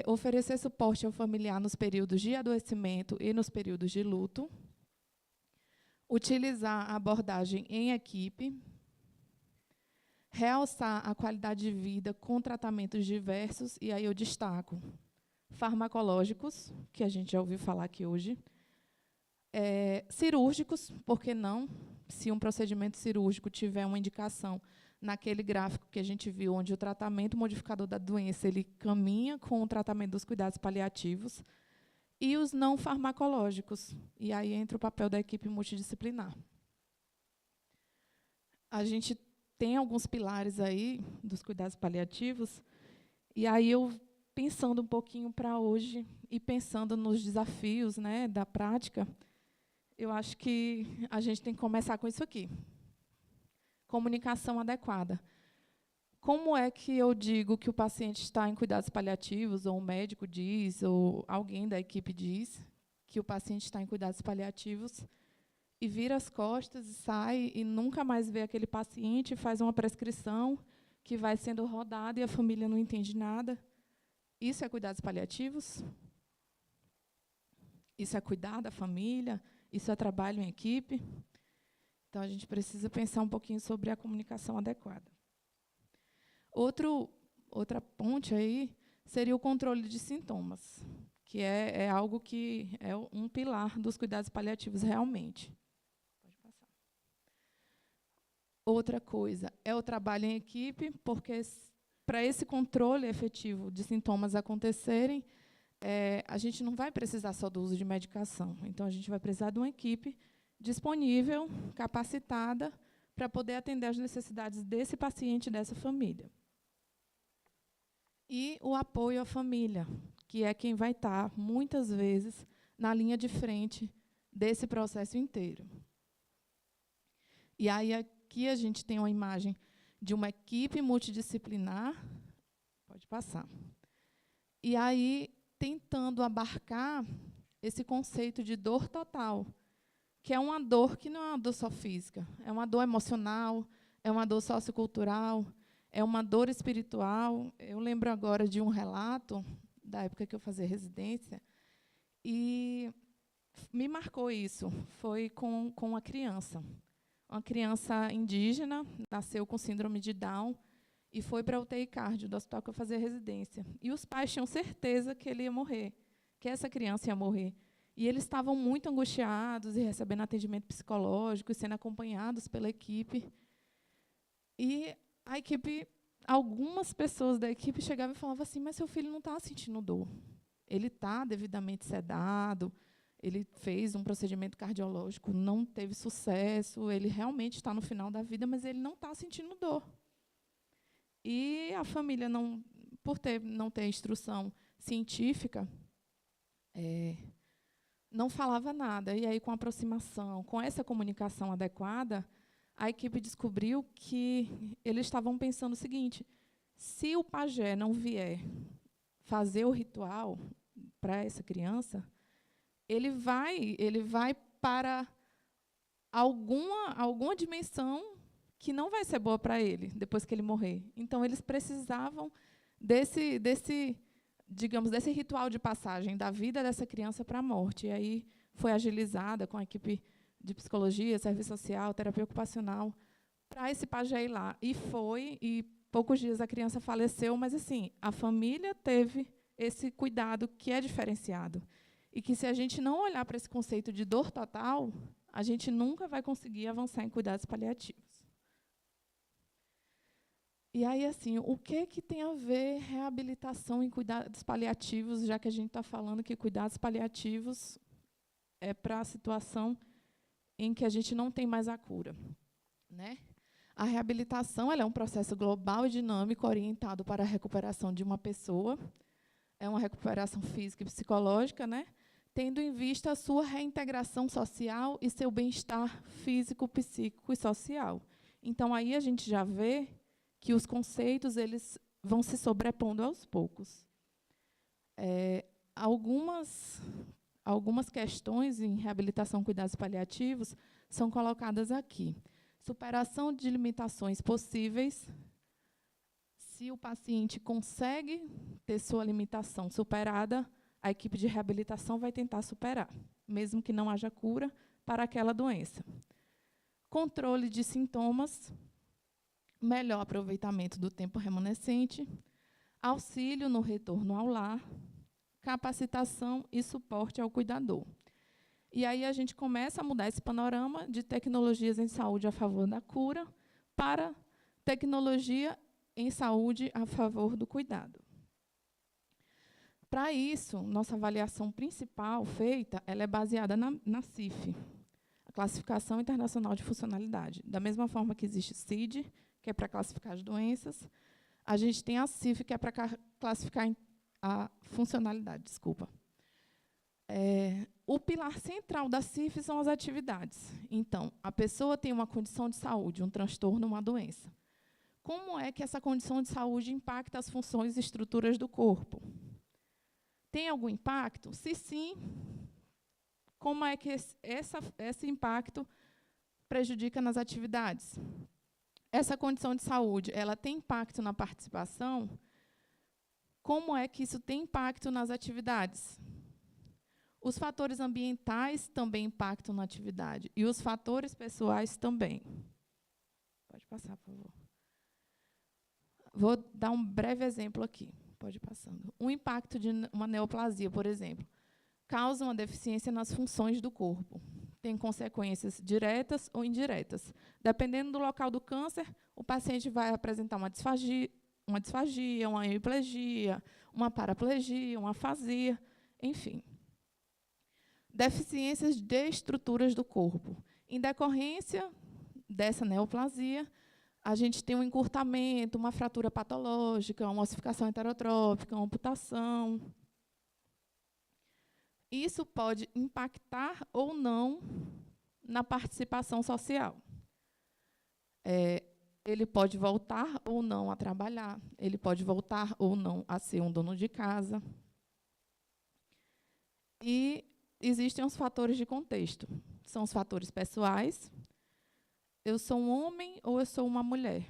Oferecer suporte ao familiar nos períodos de adoecimento e nos períodos de luto. Utilizar a abordagem em equipe. Realçar a qualidade de vida com tratamentos diversos, e aí eu destaco farmacológicos, que a gente já ouviu falar aqui hoje. Cirúrgicos, por que não? Se um procedimento cirúrgico tiver uma indicação naquele gráfico que a gente viu, onde o tratamento modificador da doença ele caminha com o tratamento dos cuidados paliativos, e os não farmacológicos. E aí entra o papel da equipe multidisciplinar. A gente tem alguns pilares aí dos cuidados paliativos, e aí eu, pensando um pouquinho para hoje, e pensando nos desafios, né, da prática, eu acho que a gente tem que começar com isso aqui. Comunicação adequada. Como é que eu digo que o paciente está em cuidados paliativos, ou o médico diz, ou alguém da equipe diz que o paciente está em cuidados paliativos, e vira as costas e sai, e nunca mais vê aquele paciente, faz uma prescrição que vai sendo rodada e a família não entende nada? Isso é cuidados paliativos? Isso é cuidar da família? Isso é trabalho em equipe? Então, a gente precisa pensar um pouquinho sobre a comunicação adequada. Outra ponte aí seria o controle de sintomas, que é algo que é um pilar dos cuidados paliativos realmente. Pode passar. Outra coisa é o trabalho em equipe, porque para esse controle efetivo de sintomas acontecerem, a gente não vai precisar só do uso de medicação. Então, a gente vai precisar de uma equipe disponível, capacitada, para poder atender às necessidades desse paciente e dessa família. E o apoio à família, que é quem vai estar, muitas vezes, na linha de frente desse processo inteiro. E aí, aqui a gente tem uma imagem de uma equipe multidisciplinar. Pode passar. E aí, tentando abarcar esse conceito de dor total, que é uma dor que não é uma dor só física, é uma dor emocional, é uma dor sociocultural, é uma dor espiritual. Eu lembro agora de um relato da época que eu fazia residência, e me marcou isso. Foi com uma criança indígena, nasceu com síndrome de Down, e foi para a UTI cardio do hospital que eu fazia residência. E os pais tinham certeza que ele ia morrer, que essa criança ia morrer. E eles estavam muito angustiados e recebendo atendimento psicológico e sendo acompanhados pela equipe. E a equipe, algumas pessoas da equipe chegavam e falavam assim, mas seu filho não está sentindo dor. Ele está devidamente sedado, ele fez um procedimento cardiológico, não teve sucesso, ele realmente está no final da vida, mas ele não está sentindo dor. E a família, por não ter instrução científica, não falava nada. E aí, com a aproximação, com essa comunicação adequada, a equipe descobriu que eles estavam pensando o seguinte, se o pajé não vier fazer o ritual para essa criança, ele vai para alguma dimensão que não vai ser boa para ele, depois que ele morrer. Então, eles precisavam digamos, desse ritual de passagem da vida dessa criança para a morte. E aí foi agilizada com a equipe de psicologia, serviço social, terapia ocupacional, para esse pajé ir lá. E poucos dias a criança faleceu, mas assim, a família teve esse cuidado que é diferenciado. E que, se a gente não olhar para esse conceito de dor total, a gente nunca vai conseguir avançar em cuidados paliativos. E aí, assim, o que tem a ver reabilitação em cuidados paliativos, já que a gente está falando que cuidados paliativos é para a situação em que a gente não tem mais a cura, né? A reabilitação ela é um processo global e dinâmico orientado para a recuperação de uma pessoa. É uma recuperação física e psicológica, né? Tendo em vista a sua reintegração social e seu bem-estar físico, psíquico e social. Então, aí a gente já vê que os conceitos eles vão se sobrepondo aos poucos. Algumas questões em reabilitação e cuidados paliativos são colocadas aqui. Superação de limitações possíveis. Se o paciente consegue ter sua limitação superada, a equipe de reabilitação vai tentar superar, mesmo que não haja cura para aquela doença. Controle de sintomas, melhor aproveitamento do tempo remanescente, auxílio no retorno ao lar, capacitação e suporte ao cuidador. E aí a gente começa a mudar esse panorama de tecnologias em saúde a favor da cura para tecnologia em saúde a favor do cuidado. Para isso, nossa avaliação principal feita ela é baseada na CIF, a Classificação Internacional de Funcionalidade. Da mesma forma que existe o CID, que é para classificar as doenças, a gente tem a CIF, que é para classificar a funcionalidade. O pilar central da CIF são as atividades. Então, a pessoa tem uma condição de saúde, um transtorno, uma doença. Como é que essa condição de saúde impacta as funções e estruturas do corpo? Tem algum impacto? Se sim, como é que esse impacto prejudica nas atividades? Essa condição de saúde, ela tem impacto na participação? Como é que isso tem impacto nas atividades? Os fatores ambientais também impactam na atividade. E os fatores pessoais também. Pode passar, por favor. Vou dar um breve exemplo aqui. Pode ir passando. O impacto de uma neoplasia, por exemplo, causa uma deficiência nas funções do corpo. Tem consequências diretas ou indiretas. Dependendo do local do câncer, o paciente vai apresentar uma disfagia, uma hemiplegia, uma paraplegia, uma afasia, enfim. Deficiências de estruturas do corpo. Em decorrência dessa neoplasia, a gente tem um encurtamento, uma fratura patológica, uma ossificação heterotrópica, uma amputação. Isso pode impactar ou não na participação social. Ele pode voltar ou não a trabalhar, ele pode voltar ou não a ser um dono de casa. E existem os fatores de contexto. São os fatores pessoais. Eu sou um homem ou eu sou uma mulher?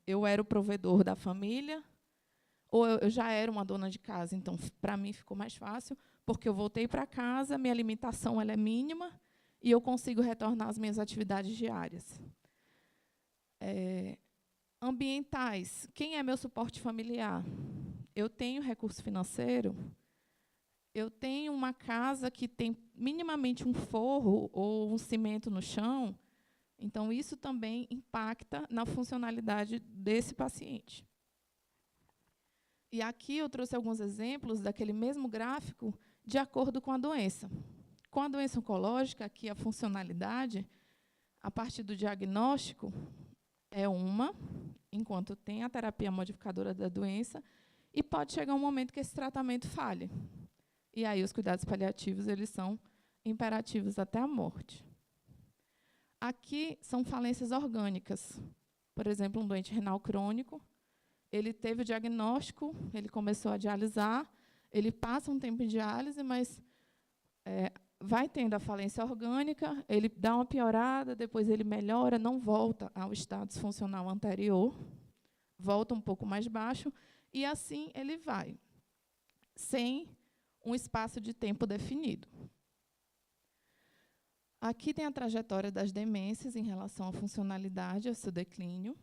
Eu era o provedor da família, ou eu já era uma dona de casa, então, para mim, ficou mais fácil, porque eu voltei para casa, minha limitação ela é mínima, e eu consigo retornar às minhas atividades diárias. Ambientais. Quem é meu suporte familiar? Eu tenho recurso financeiro? eu tenho uma casa que tem minimamente um forro ou um cimento no chão, então isso também impacta na funcionalidade desse paciente. E aqui eu trouxe alguns exemplos daquele mesmo gráfico de acordo com a doença. Com a doença oncológica, aqui a funcionalidade, a partir do diagnóstico, é uma, enquanto tem a terapia modificadora da doença, e pode chegar um momento que esse tratamento falhe. E aí os cuidados paliativos eles são imperativos até a morte. Aqui são falências orgânicas. Por exemplo, um doente renal crônico, ele teve o diagnóstico, ele começou a dialisar, ele passa um tempo em diálise, mas vai tendo a falência orgânica, ele dá uma piorada, depois ele melhora, não volta ao estado funcional anterior, volta um pouco mais baixo, e assim ele vai, sem um espaço de tempo definido. Aqui tem a trajetória das demências em relação à funcionalidade, ao seu declínio.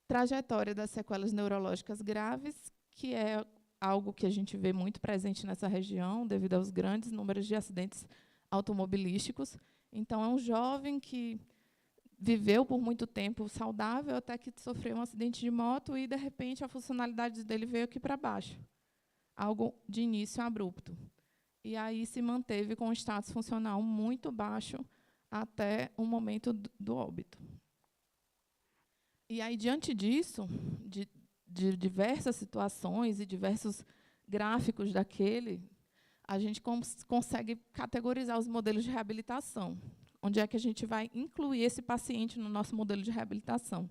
Trajetória das sequelas neurológicas graves, que é algo que a gente vê muito presente nessa região, devido aos grandes números de acidentes automobilísticos. Então, é um jovem que viveu por muito tempo saudável, até que sofreu um acidente de moto e, de repente, a funcionalidade dele veio aqui para baixo. Algo de início abrupto. E aí se manteve com um status funcional muito baixo até o momento do óbito. E aí, diante disso, de diversas situações e diversos gráficos daquele, a gente consegue categorizar os modelos de reabilitação. Onde é que a gente vai incluir esse paciente no nosso modelo de reabilitação?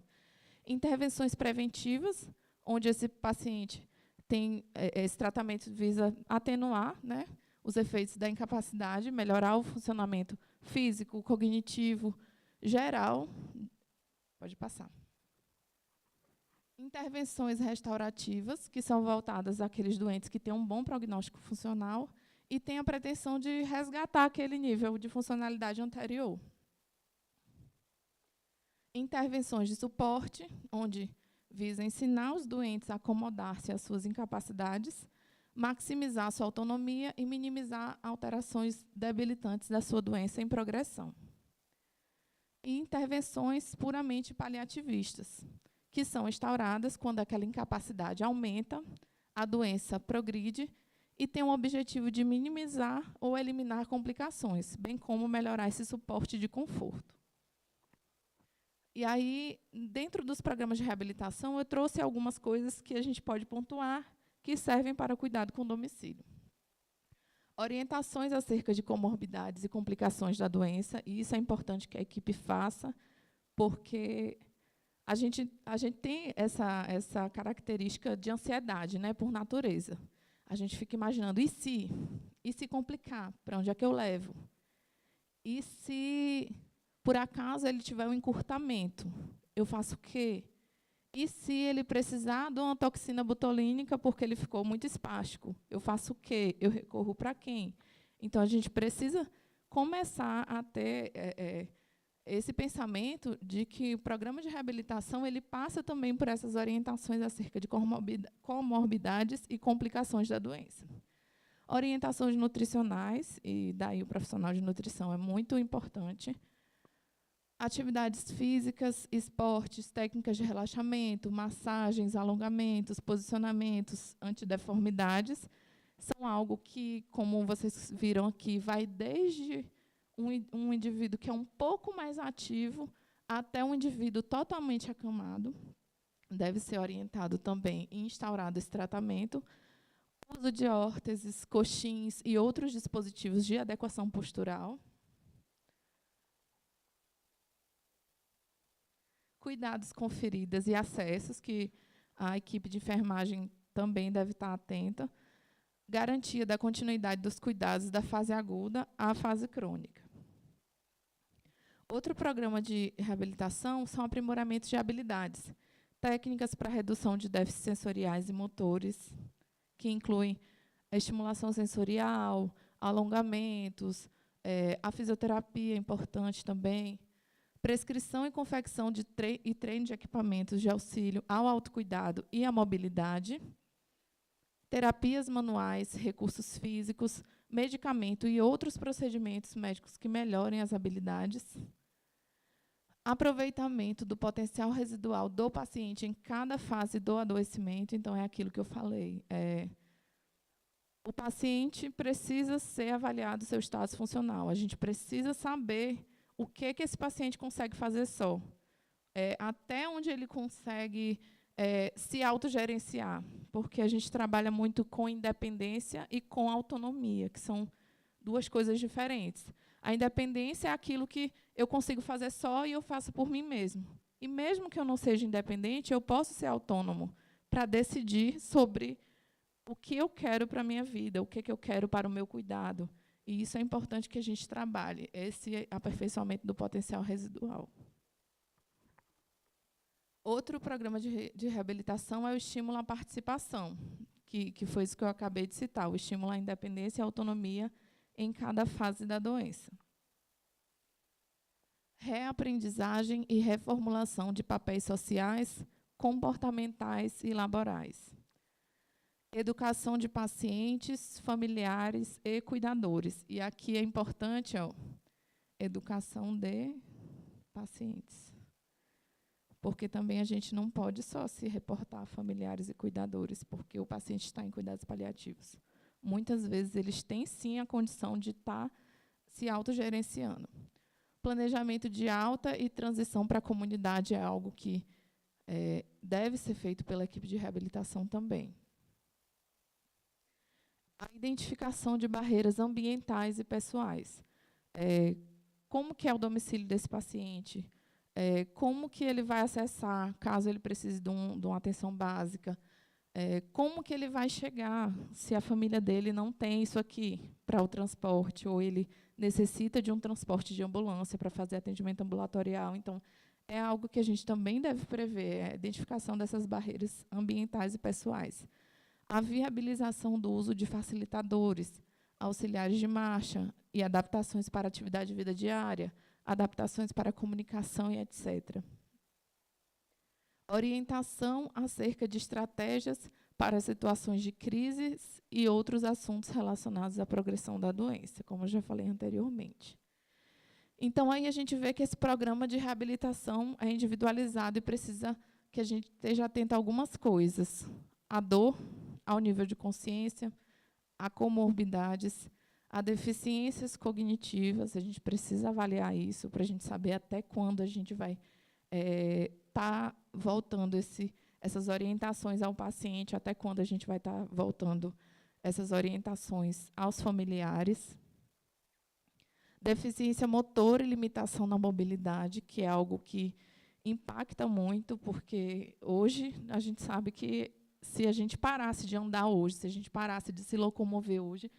Intervenções preventivas, onde esse paciente tem esse tratamento visa atenuar, né, os efeitos da incapacidade, melhorar o funcionamento físico, cognitivo, geral. Pode passar. Intervenções restaurativas, que são voltadas àqueles doentes que têm um bom prognóstico funcional e têm a pretensão de resgatar aquele nível de funcionalidade anterior. Intervenções de suporte, onde visa ensinar os doentes a acomodar-se às suas incapacidades, maximizar a sua autonomia e minimizar alterações debilitantes da sua doença em progressão. E intervenções puramente paliativistas, que são instauradas quando aquela incapacidade aumenta, a doença progride e tem o objetivo de minimizar ou eliminar complicações, bem como melhorar esse suporte de conforto. E aí, dentro dos programas de reabilitação, eu trouxe algumas coisas que a gente pode pontuar que servem para o cuidado com domicílio. Orientações acerca de comorbidades e complicações da doença, e isso é importante que a equipe faça, porque a gente tem essa característica de ansiedade, né, por natureza. A gente fica imaginando, e se complicar? Para onde é que eu levo? E se, por acaso, ele tiver um encurtamento? Eu faço o quê? E se ele precisar de uma toxina botulínica porque ele ficou muito espástico? Eu faço o quê? Eu recorro para quem? Então, a gente precisa começar a ter esse pensamento de que o programa de reabilitação ele passa também por essas orientações acerca de comorbidades e complicações da doença. Orientações nutricionais, e daí o profissional de nutrição é muito importante. Atividades físicas, esportes, técnicas de relaxamento, massagens, alongamentos, posicionamentos, antideformidades, são algo que, como vocês viram aqui, vai desde um indivíduo que é um pouco mais ativo até um indivíduo totalmente acamado. Deve ser orientado também e instaurado esse tratamento. Uso de órteses, coxins e outros dispositivos de adequação postural. Cuidados com feridas e acessos, que a equipe de enfermagem também deve estar atenta. Garantia da continuidade dos cuidados da fase aguda à fase crônica. Outro programa de reabilitação são aprimoramentos de habilidades, técnicas para redução de déficits sensoriais e motores, que incluem a estimulação sensorial, alongamentos, a fisioterapia é importante também, prescrição e confecção de treino de equipamentos de auxílio ao autocuidado e à mobilidade, terapias manuais, recursos físicos, medicamento e outros procedimentos médicos que melhorem as habilidades, aproveitamento do potencial residual do paciente em cada fase do adoecimento. Então, é aquilo que eu falei. O paciente precisa ser avaliado seu status funcional. A gente precisa saber o que esse paciente consegue fazer só. Até onde ele consegue se autogerenciar. Porque a gente trabalha muito com independência e com autonomia, que são duas coisas diferentes. A independência é aquilo que eu consigo fazer só e eu faço por mim mesmo. E mesmo que eu não seja independente, eu posso ser autônomo para decidir sobre o que eu quero para a minha vida, o que eu quero para o meu cuidado. E isso é importante que a gente trabalhe, esse aperfeiçoamento do potencial residual. Outro programa de reabilitação é o estímulo à participação, que foi isso que eu acabei de citar, o estímulo à independência e à autonomia em cada fase da doença. Reaprendizagem e reformulação de papéis sociais, comportamentais e laborais. Educação de pacientes, familiares e cuidadores. E aqui é importante, educação de pacientes. Porque também a gente não pode só se reportar a familiares e cuidadores, porque o paciente está em cuidados paliativos. Muitas vezes eles têm, sim, a condição de estar se autogerenciando. Planejamento de alta e transição para a comunidade é algo que deve ser feito pela equipe de reabilitação também. A identificação de barreiras ambientais e pessoais. Como que é o domicílio desse paciente? Como que ele vai acessar, caso ele precise de uma atenção básica? Como que ele vai chegar, se a família dele não tem isso aqui para o transporte, ou ele necessita de um transporte de ambulância para fazer atendimento ambulatorial? Então, é algo que a gente também deve prever, a identificação dessas barreiras ambientais e pessoais. A viabilização do uso de facilitadores, auxiliares de marcha e adaptações para atividade de vida diária, adaptações para comunicação e etc. Orientação acerca de estratégias para situações de crises e outros assuntos relacionados à progressão da doença, como eu já falei anteriormente. Então, aí a gente vê que esse programa de reabilitação é individualizado e precisa que a gente esteja atento a algumas coisas. A dor, ao nível de consciência, a comorbidades, a deficiências cognitivas, a gente precisa avaliar isso para a gente saber até quando a gente vai estar voltando essas orientações ao paciente, até quando a gente vai estar voltando essas orientações aos familiares. Deficiência motora e limitação na mobilidade, que é algo que impacta muito, porque hoje a gente sabe que se a gente parasse de andar hoje, se a gente parasse de se locomover hoje,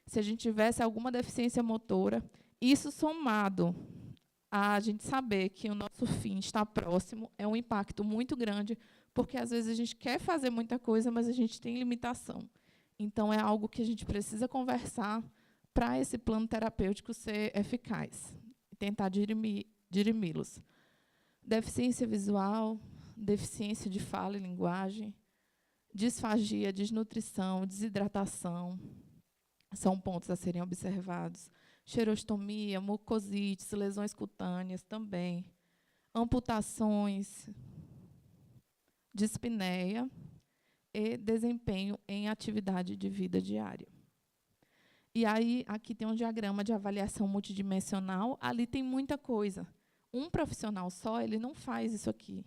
se a gente tivesse alguma deficiência motora, isso somado a gente saber que o nosso fim está próximo, é um impacto muito grande, porque às vezes a gente quer fazer muita coisa, mas a gente tem limitação. Então, é algo que a gente precisa conversar para esse plano terapêutico ser eficaz e tentar dirimi-los. Deficiência visual, deficiência de fala e linguagem, disfagia, desnutrição, desidratação, são pontos a serem observados. Xerostomia, mucosites, lesões cutâneas também. Amputações, dispneia e desempenho em atividade de vida diária. E aí, aqui tem um diagrama de avaliação multidimensional. Ali tem muita coisa. Um profissional só, ele não faz isso aqui.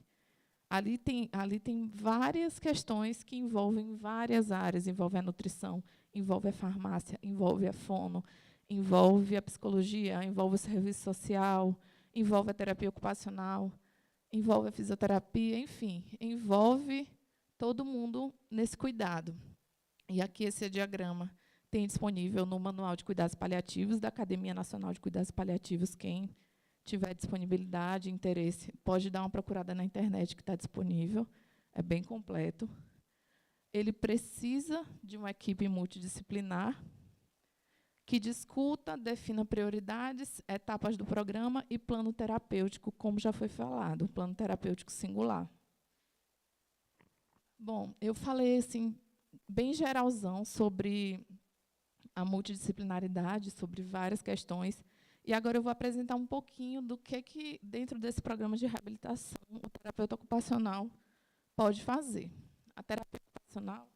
Ali tem várias questões que envolvem várias áreas. Envolve a nutrição, envolve a farmácia, envolve a fono, envolve a psicologia, envolve o serviço social, envolve a terapia ocupacional, envolve a fisioterapia, enfim, envolve todo mundo nesse cuidado. E aqui esse diagrama tem disponível no Manual de Cuidados Paliativos da Academia Nacional de Cuidados Paliativos. Quem tiver disponibilidade, interesse, pode dar uma procurada na internet, que está disponível, é bem completo. Ele precisa de uma equipe multidisciplinar que discuta, defina prioridades, etapas do programa e plano terapêutico, como já foi falado, plano terapêutico singular. Bom, eu falei assim, bem geralzão sobre a multidisciplinaridade, sobre várias questões. E agora eu vou apresentar um pouquinho do que dentro desse programa de reabilitação, o terapeuta ocupacional pode fazer. A terapia ocupacional...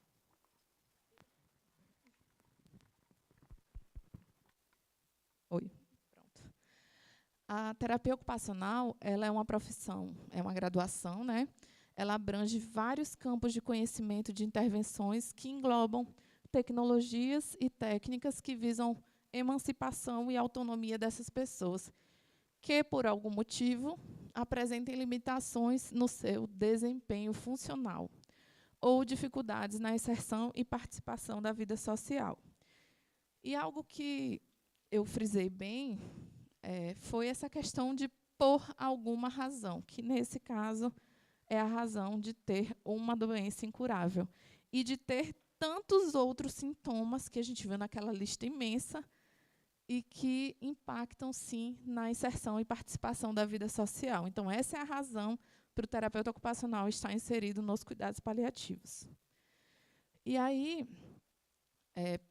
Oi, pronto. A terapia ocupacional, ela é uma profissão, é uma graduação, né? Ela abrange vários campos de conhecimento de intervenções que englobam tecnologias e técnicas que visam emancipação e autonomia dessas pessoas, que, por algum motivo, apresentem limitações no seu desempenho funcional ou dificuldades na inserção e participação da vida social. E algo que eu frisei bem foi essa questão de por alguma razão, que, nesse caso, é a razão de ter uma doença incurável e de ter tantos outros sintomas que a gente viu naquela lista imensa e que impactam, sim, na inserção e participação da vida social. Então, essa é a razão para o terapeuta ocupacional estar inserido nos cuidados paliativos. E aí,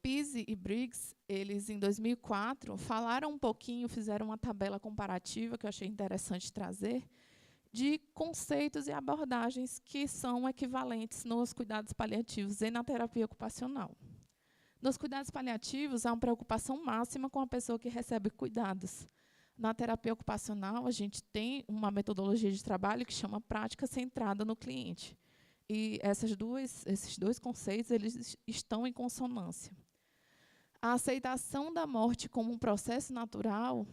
Pise e Briggs, eles, em 2004, falaram um pouquinho, fizeram uma tabela comparativa, que eu achei interessante trazer, de conceitos e abordagens que são equivalentes nos cuidados paliativos e na terapia ocupacional. Nos cuidados paliativos, há uma preocupação máxima com a pessoa que recebe cuidados. Na terapia ocupacional, a gente tem uma metodologia de trabalho que chama prática centrada no cliente. E esses dois conceitos eles estão em consonância. A aceitação da morte como um processo natural,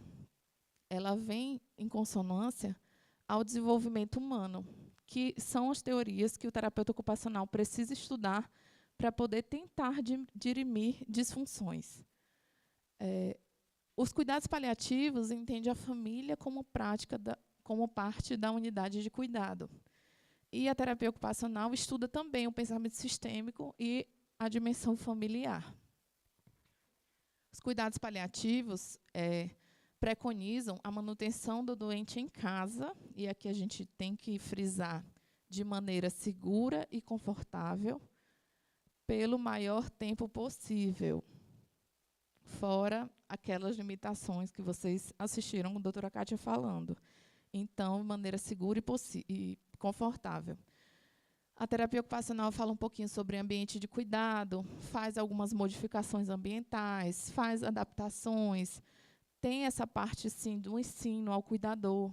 ela vem em consonância ao desenvolvimento humano, que são as teorias que o terapeuta ocupacional precisa estudar para poder tentar dirimir disfunções. Os cuidados paliativos entendem a família como parte da unidade de cuidado. E a terapia ocupacional estuda também o pensamento sistêmico e a dimensão familiar. Os cuidados paliativos preconizam a manutenção do doente em casa, e aqui a gente tem que frisar, de maneira segura e confortável, pelo maior tempo possível, fora aquelas limitações que vocês assistiram a doutora Kátia falando. Então, de maneira segura e confortável. A terapia ocupacional fala um pouquinho sobre ambiente de cuidado, faz algumas modificações ambientais, faz adaptações, tem essa parte, sim, do ensino ao cuidador.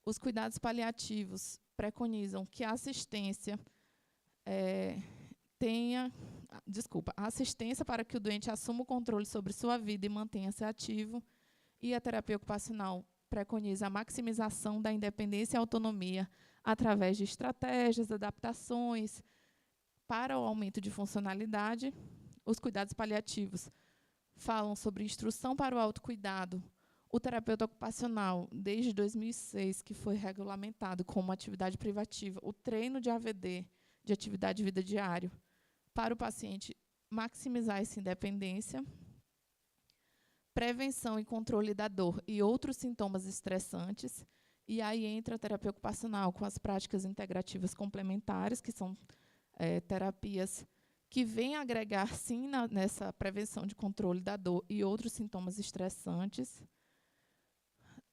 Os cuidados paliativos preconizam que a assistência a assistência para que o doente assuma o controle sobre sua vida e mantenha-se ativo, e a terapia ocupacional preconiza a maximização da independência e autonomia através de estratégias, adaptações para o aumento de funcionalidade. Os cuidados paliativos falam sobre instrução para o autocuidado. O terapeuta ocupacional, desde 2006, que foi regulamentado como atividade privativa, o treino de AVD, de atividade de vida diário, para o paciente maximizar essa independência. Prevenção e controle da dor e outros sintomas estressantes. E aí entra a terapia ocupacional com as práticas integrativas complementares, que são terapias que vêm agregar, sim, nessa prevenção de controle da dor e outros sintomas estressantes.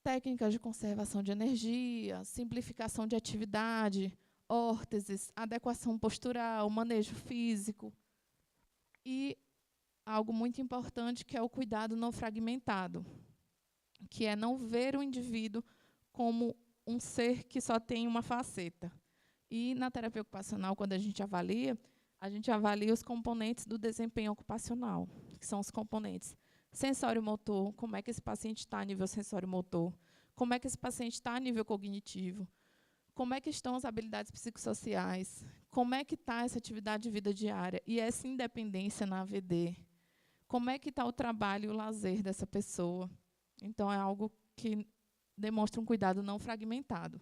Técnicas de conservação de energia, simplificação de atividade, órteses, adequação postural, manejo físico. E algo muito importante, que é o cuidado não fragmentado, que é não ver o indivíduo como um ser que só tem uma faceta. E na terapia ocupacional, quando a gente avalia os componentes do desempenho ocupacional, que são os componentes sensório-motor, como é que esse paciente está a nível sensório-motor, como é que esse paciente está a nível cognitivo, como é que estão as habilidades psicossociais, como é que está essa atividade de vida diária e essa independência na AVD, como é que está o trabalho e o lazer dessa pessoa. Então, é algo que demonstra um cuidado não fragmentado.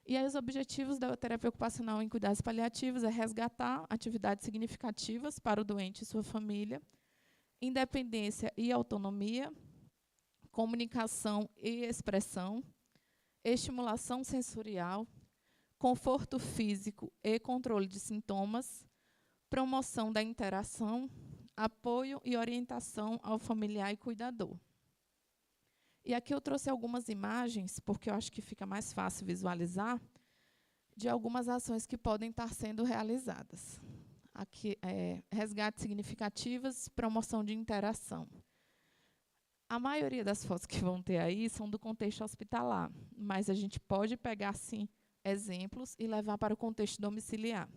E aí, os objetivos da terapia ocupacional em cuidados paliativos é resgatar atividades significativas para o doente e sua família, independência e autonomia, comunicação e expressão, estimulação sensorial, conforto físico e controle de sintomas, promoção da interação, apoio e orientação ao familiar e cuidador. E aqui eu trouxe algumas imagens, porque eu acho que fica mais fácil visualizar, de algumas ações que podem estar sendo realizadas. Aqui, resgates significativos, promoção de interação. A maioria das fotos que vão ter aí são do contexto hospitalar, mas a gente pode pegar, sim, exemplos e levar para o contexto domiciliar.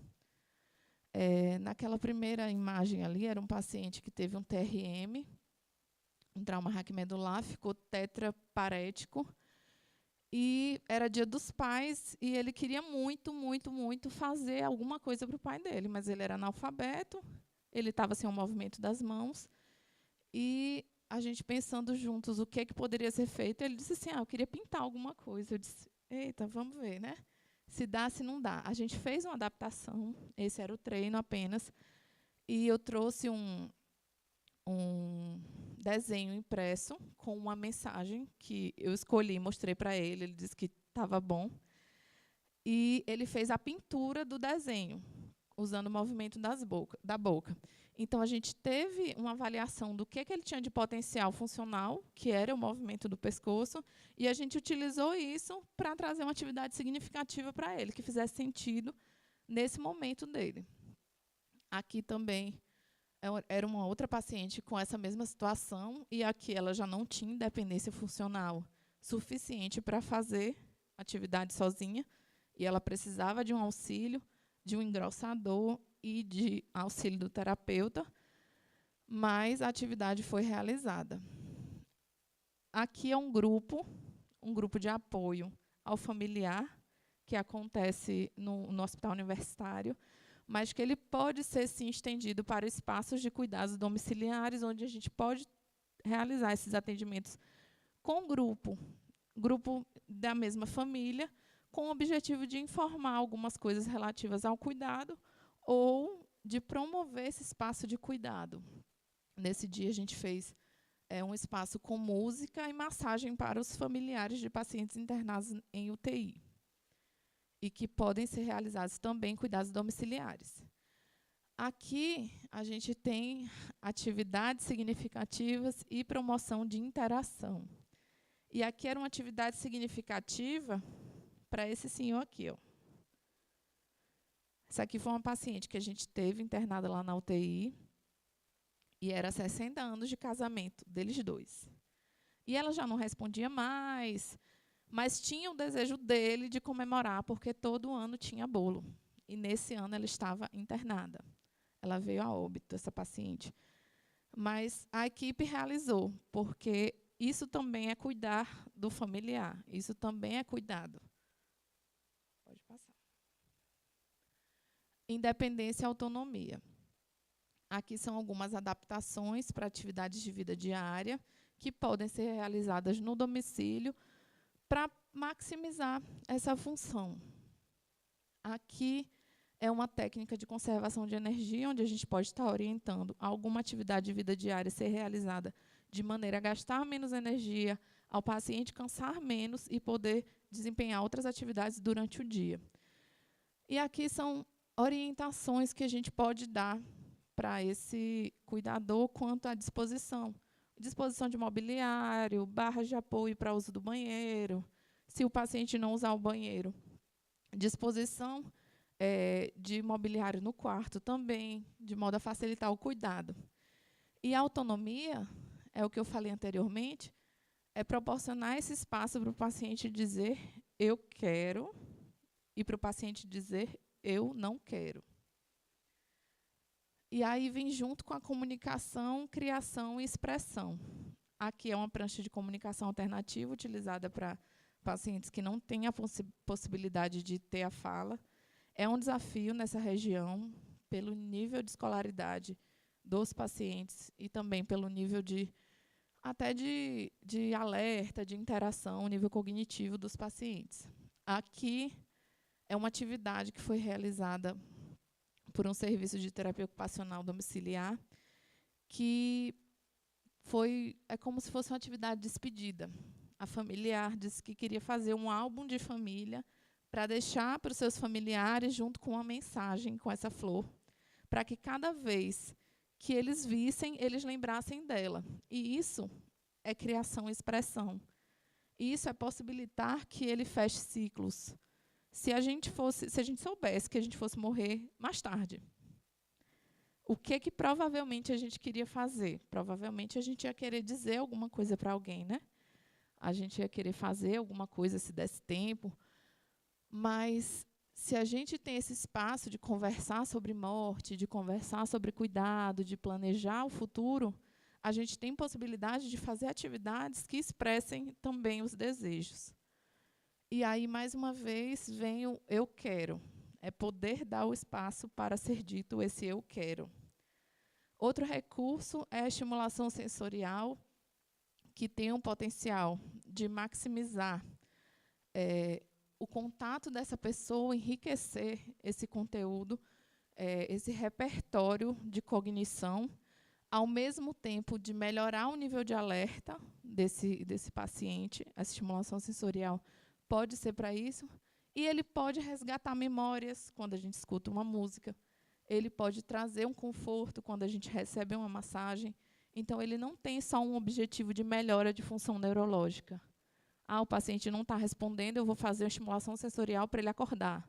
Naquela primeira imagem ali, era um paciente que teve um TRM, um trauma raquimedular, ficou tetraparético, e era Dia dos Pais, e ele queria muito, muito, muito fazer alguma coisa para o pai dele, mas ele era analfabeto, ele estava sem o movimento das mãos, e a gente pensando juntos o que poderia ser feito, ele disse assim, eu queria pintar alguma coisa. Eu disse, eita, vamos ver, né? Se dá, se não dá. A gente fez uma adaptação, esse era o treino apenas, e eu trouxe um desenho impresso com uma mensagem que eu escolhi, mostrei para ele, ele disse que estava bom. E ele fez a pintura do desenho, usando o movimento da boca. Então, a gente teve uma avaliação do que ele tinha de potencial funcional, que era o movimento do pescoço, e a gente utilizou isso para trazer uma atividade significativa para ele, que fizesse sentido nesse momento dele. Aqui também era uma outra paciente com essa mesma situação, e aqui ela já não tinha independência funcional suficiente para fazer atividade sozinha, e ela precisava de um auxílio, de um engrossador e de auxílio do terapeuta, mas a atividade foi realizada. Aqui é um grupo de apoio ao familiar, que acontece no Hospital Universitário, mas que ele pode ser, sim, estendido para espaços de cuidados domiciliares, onde a gente pode realizar esses atendimentos com grupo da mesma família, com o objetivo de informar algumas coisas relativas ao cuidado ou de promover esse espaço de cuidado. Nesse dia, a gente fez um espaço com música e massagem para os familiares de pacientes internados em UTI, e que podem ser realizados também cuidados domiciliares. Aqui, a gente tem atividades significativas e promoção de interação. E aqui era uma atividade significativa para esse senhor aqui. Essa aqui foi uma paciente que a gente teve internada lá na UTI, e era 60 anos de casamento deles dois. E ela já não respondia mais, mas tinha o desejo dele de comemorar, porque todo ano tinha bolo. E nesse ano ela estava internada. Ela veio a óbito, essa paciente. Mas a equipe realizou, porque isso também é cuidar do familiar, isso também é cuidado. Pode passar. Independência e autonomia. Aqui são algumas adaptações para atividades de vida diária, que podem ser realizadas no domicílio, para maximizar essa função. Aqui é uma técnica de conservação de energia, onde a gente pode estar orientando alguma atividade de vida diária ser realizada de maneira a gastar menos energia, ao paciente cansar menos e poder desempenhar outras atividades durante o dia. E aqui são orientações que a gente pode dar para esse cuidador quanto à disposição. Disposição de mobiliário, barras de apoio para uso do banheiro, se o paciente não usar o banheiro. Disposição de mobiliário no quarto também, de modo a facilitar o cuidado. E a autonomia, é o que eu falei anteriormente, é proporcionar esse espaço para o paciente dizer eu quero e para o paciente dizer eu não quero. E aí vem junto com a comunicação, criação e expressão. Aqui é uma prancha de comunicação alternativa utilizada para pacientes que não têm a possibilidade de ter a fala. É um desafio nessa região, pelo nível de escolaridade dos pacientes e também pelo nível até de alerta, de interação, nível cognitivo dos pacientes. Aqui é uma atividade que foi realizada por um serviço de terapia ocupacional domiciliar, que é como se fosse uma atividade de despedida. A familiar disse que queria fazer um álbum de família para deixar para os seus familiares, junto com uma mensagem, com essa flor, para que cada vez que eles vissem, eles lembrassem dela. E isso é criação e expressão. E isso é possibilitar que ele feche ciclos. Se a gente soubesse que a gente fosse morrer mais tarde, o que provavelmente a gente queria fazer? Provavelmente a gente ia querer dizer alguma coisa para alguém, né? A gente ia querer fazer alguma coisa se desse tempo. Mas se a gente tem esse espaço de conversar sobre morte, de conversar sobre cuidado, de planejar o futuro, a gente tem possibilidade de fazer atividades que expressem também os desejos. E aí, mais uma vez, vem o eu quero. É poder dar o espaço para ser dito esse eu quero. Outro recurso é a estimulação sensorial, que tem um potencial de maximizar o contato dessa pessoa, enriquecer esse conteúdo, esse repertório de cognição, ao mesmo tempo de melhorar o nível de alerta desse paciente. A estimulação sensorial pode ser para isso, e ele pode resgatar memórias quando a gente escuta uma música. Ele pode trazer um conforto quando a gente recebe uma massagem. Então, ele não tem só um objetivo de melhora de função neurológica. O paciente não está respondendo, eu vou fazer uma estimulação sensorial para ele acordar.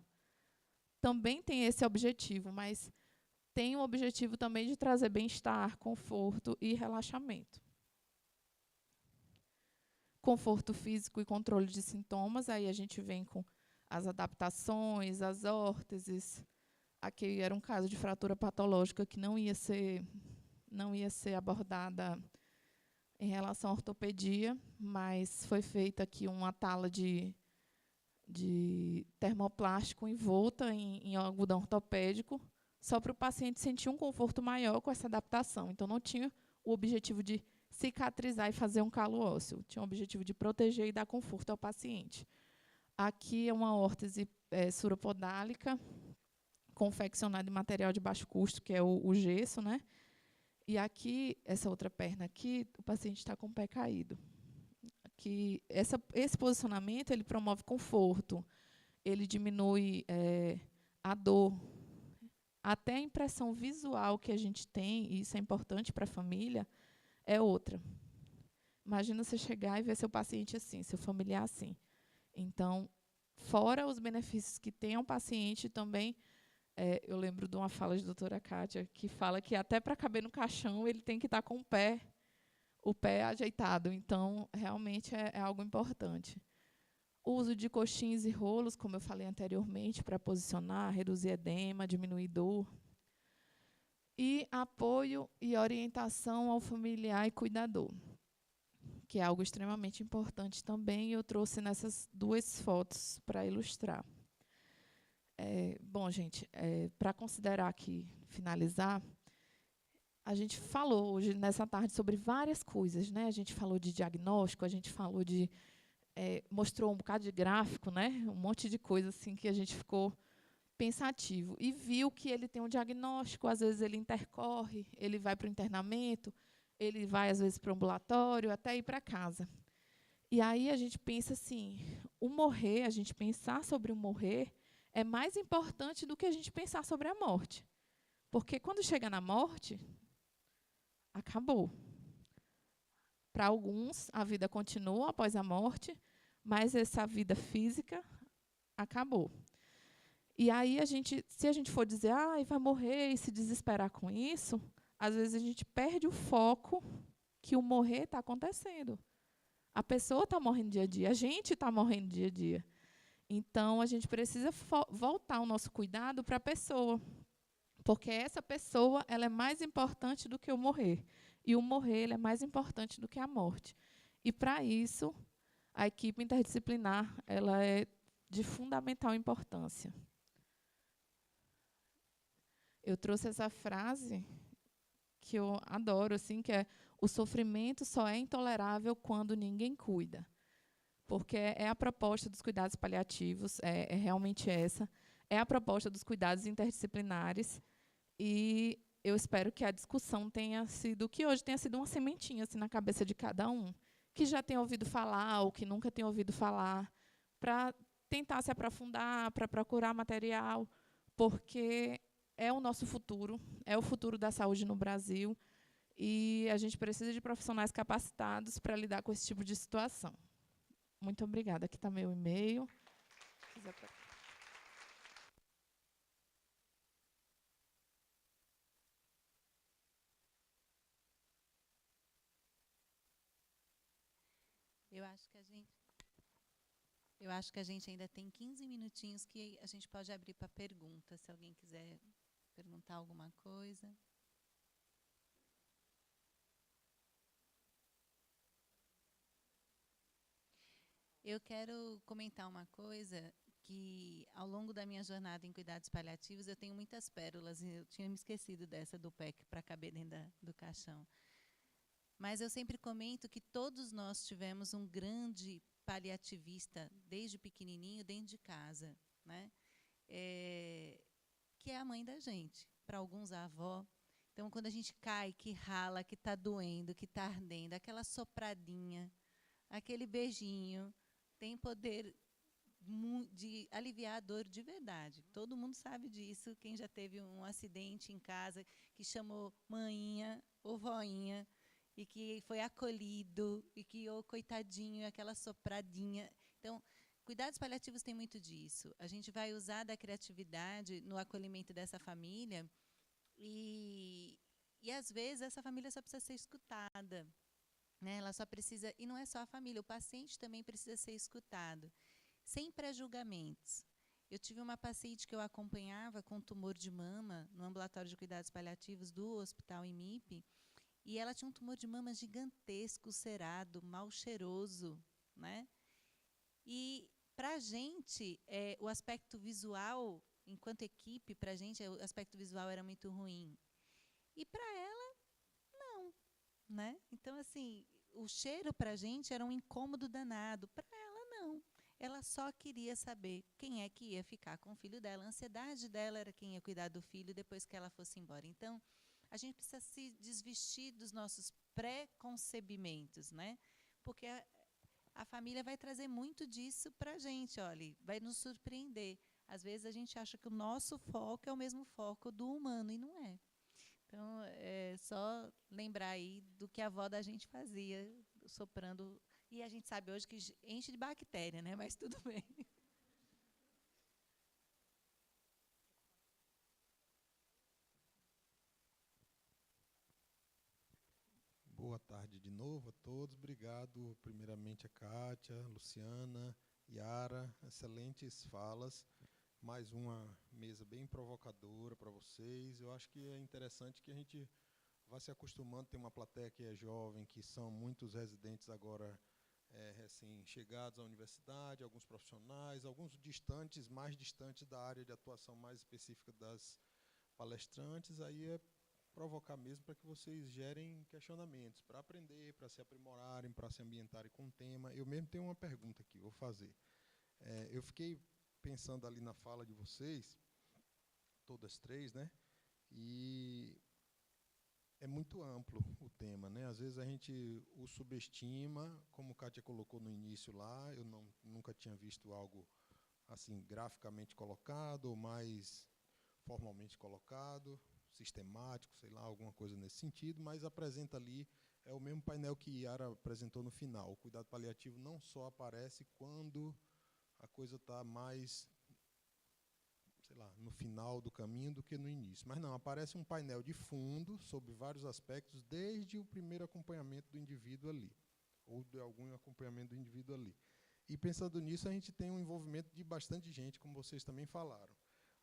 Também tem esse objetivo, mas tem o objetivo também de trazer bem-estar, conforto e relaxamento. Conforto físico e controle de sintomas, aí a gente vem com as adaptações, as órteses. Aqui era um caso de fratura patológica que não ia ser abordada em relação à ortopedia, mas foi feita aqui uma tala de termoplástico envolta em algodão ortopédico, só para o paciente sentir um conforto maior com essa adaptação. Então, não tinha o objetivo de cicatrizar e fazer um calo ósseo, tinha o objetivo de proteger e dar conforto ao paciente. Aqui é uma órtese suropodálica, confeccionada em material de baixo custo, que é o gesso, né? E aqui, essa outra perna aqui, o paciente está com o pé caído. Aqui, esse posicionamento, ele promove conforto, ele diminui a dor. Até a impressão visual que a gente tem, e isso é importante para a família, é outra. Imagina você chegar e ver seu paciente assim, seu familiar assim. Então, fora os benefícios que tem ao paciente, também, eu lembro de uma fala de doutora Kátia, que fala que até para caber no caixão, ele tem que estar com o pé ajeitado. Então, realmente é algo importante. O uso de coxins e rolos, como eu falei anteriormente, para posicionar, reduzir edema, diminuir dor. E apoio e orientação ao familiar e cuidador, que é algo extremamente importante também, e eu trouxe nessas duas fotos para ilustrar. Bom, gente, para considerar aqui, finalizar, a gente falou hoje, nessa tarde, sobre várias coisas, né? A gente falou de diagnóstico, a gente falou de... mostrou um bocado de gráfico, né? Um monte de coisa assim que a gente ficou pensativo. E viu que ele tem um diagnóstico, às vezes ele intercorre, ele vai para o internamento, ele vai, às vezes, para o ambulatório, até ir para casa. E aí a gente pensa assim, o morrer, a gente pensar sobre o morrer, é mais importante do que a gente pensar sobre a morte. Porque quando chega na morte, acabou. Para alguns, a vida continua após a morte, mas essa vida física acabou. E aí, se a gente for dizer, vai morrer e se desesperar com isso, às vezes a gente perde o foco que o morrer está acontecendo. A pessoa está morrendo dia a dia, a gente está morrendo dia a dia. Então, a gente precisa voltar o nosso cuidado para a pessoa, porque essa pessoa ela é mais importante do que o morrer. E o morrer ele é mais importante do que a morte. E, para isso, a equipe interdisciplinar ela é de fundamental importância. Eu trouxe essa frase que eu adoro, assim, que é: o sofrimento só é intolerável quando ninguém cuida. Porque é a proposta dos cuidados paliativos, é realmente essa. É a proposta dos cuidados interdisciplinares. E eu espero que a discussão que hoje tenha sido uma sementinha assim, na cabeça de cada um, que já tenha ouvido falar ou que nunca tenha ouvido falar, para tentar se aprofundar, para procurar material, porque é o nosso futuro, é o futuro da saúde no Brasil, e a gente precisa de profissionais capacitados para lidar com esse tipo de situação. Muito obrigada. Aqui está meu e-mail. Eu acho que a gente ainda tem 15 minutinhos que a gente pode abrir para perguntas, se alguém quiser perguntar alguma coisa. Eu quero comentar uma coisa, que ao longo da minha jornada em cuidados paliativos eu tenho muitas pérolas, e eu tinha me esquecido dessa do PEC para caber dentro do caixão. Mas eu sempre comento que todos nós tivemos um grande paliativista, desde pequenininho, dentro de casa, né? Que é a mãe da gente, para alguns a avó. Então, quando a gente cai, que rala, que está doendo, que está ardendo, aquela sopradinha, aquele beijinho, tem poder de aliviar a dor de verdade. Todo mundo sabe disso, quem já teve um acidente em casa, que chamou maninha ou voinha, e que foi acolhido, e que, oh, coitadinho, aquela sopradinha. Então, cuidados paliativos tem muito disso. A gente vai usar da criatividade no acolhimento dessa família, e às vezes, essa família só precisa ser escutada, né? Ela só precisa, e não é só a família, o paciente também precisa ser escutado, sem pré-julgamentos. Eu tive uma paciente que eu acompanhava com tumor de mama no ambulatório de cuidados paliativos do Hospital IMIP, e ela tinha um tumor de mama gigantesco, ulcerado, mal cheiroso, né? E, para a gente, o aspecto visual, enquanto equipe, para a gente, o aspecto visual era muito ruim. E, para ela, não, né? Então, assim, o cheiro, para a gente, era um incômodo danado. Para ela, não. Ela só queria saber quem é que ia ficar com o filho dela. A ansiedade dela era quem ia cuidar do filho depois que ela fosse embora. Então, a gente precisa se desvestir dos nossos pré-concebimentos, né? Porque a família vai trazer muito disso para a gente, olha, vai nos surpreender. Às vezes a gente acha que o nosso foco é o mesmo foco do humano, e não é. Então, é só lembrar aí do que a avó da gente fazia, soprando. E a gente sabe hoje que enche de bactéria, né? Mas tudo bem. Boa tarde de novo a todos. Obrigado, primeiramente, a Kátia, Luciana, Yara. Excelentes falas. Mais uma mesa bem provocadora para vocês. Eu acho que é interessante que a gente vá se acostumando. Tem uma plateia que é jovem, que são muitos residentes agora recém-chegados à universidade, alguns profissionais, alguns distantes, mais distantes da área de atuação mais específica das palestrantes. Aí é provocar mesmo para que vocês gerem questionamentos, para aprender, para se aprimorarem, para se ambientarem com o tema. Eu mesmo tenho uma pergunta aqui, vou fazer. Eu fiquei pensando ali na fala de vocês, todas três, né? E é muito amplo o tema, né? Às vezes a gente o subestima, como a Kátia colocou no início lá, eu nunca tinha visto algo assim graficamente colocado, ou mais formalmente colocado, sistemático, sei lá, alguma coisa nesse sentido, mas apresenta ali, é o mesmo painel que Yara apresentou no final. O cuidado paliativo não só aparece quando a coisa está mais, sei lá, no final do caminho do que no início. Mas não, aparece um painel de fundo sobre vários aspectos, desde o primeiro acompanhamento do indivíduo ali, ou de algum acompanhamento do indivíduo ali. E pensando nisso, a gente tem um envolvimento de bastante gente, como vocês também falaram.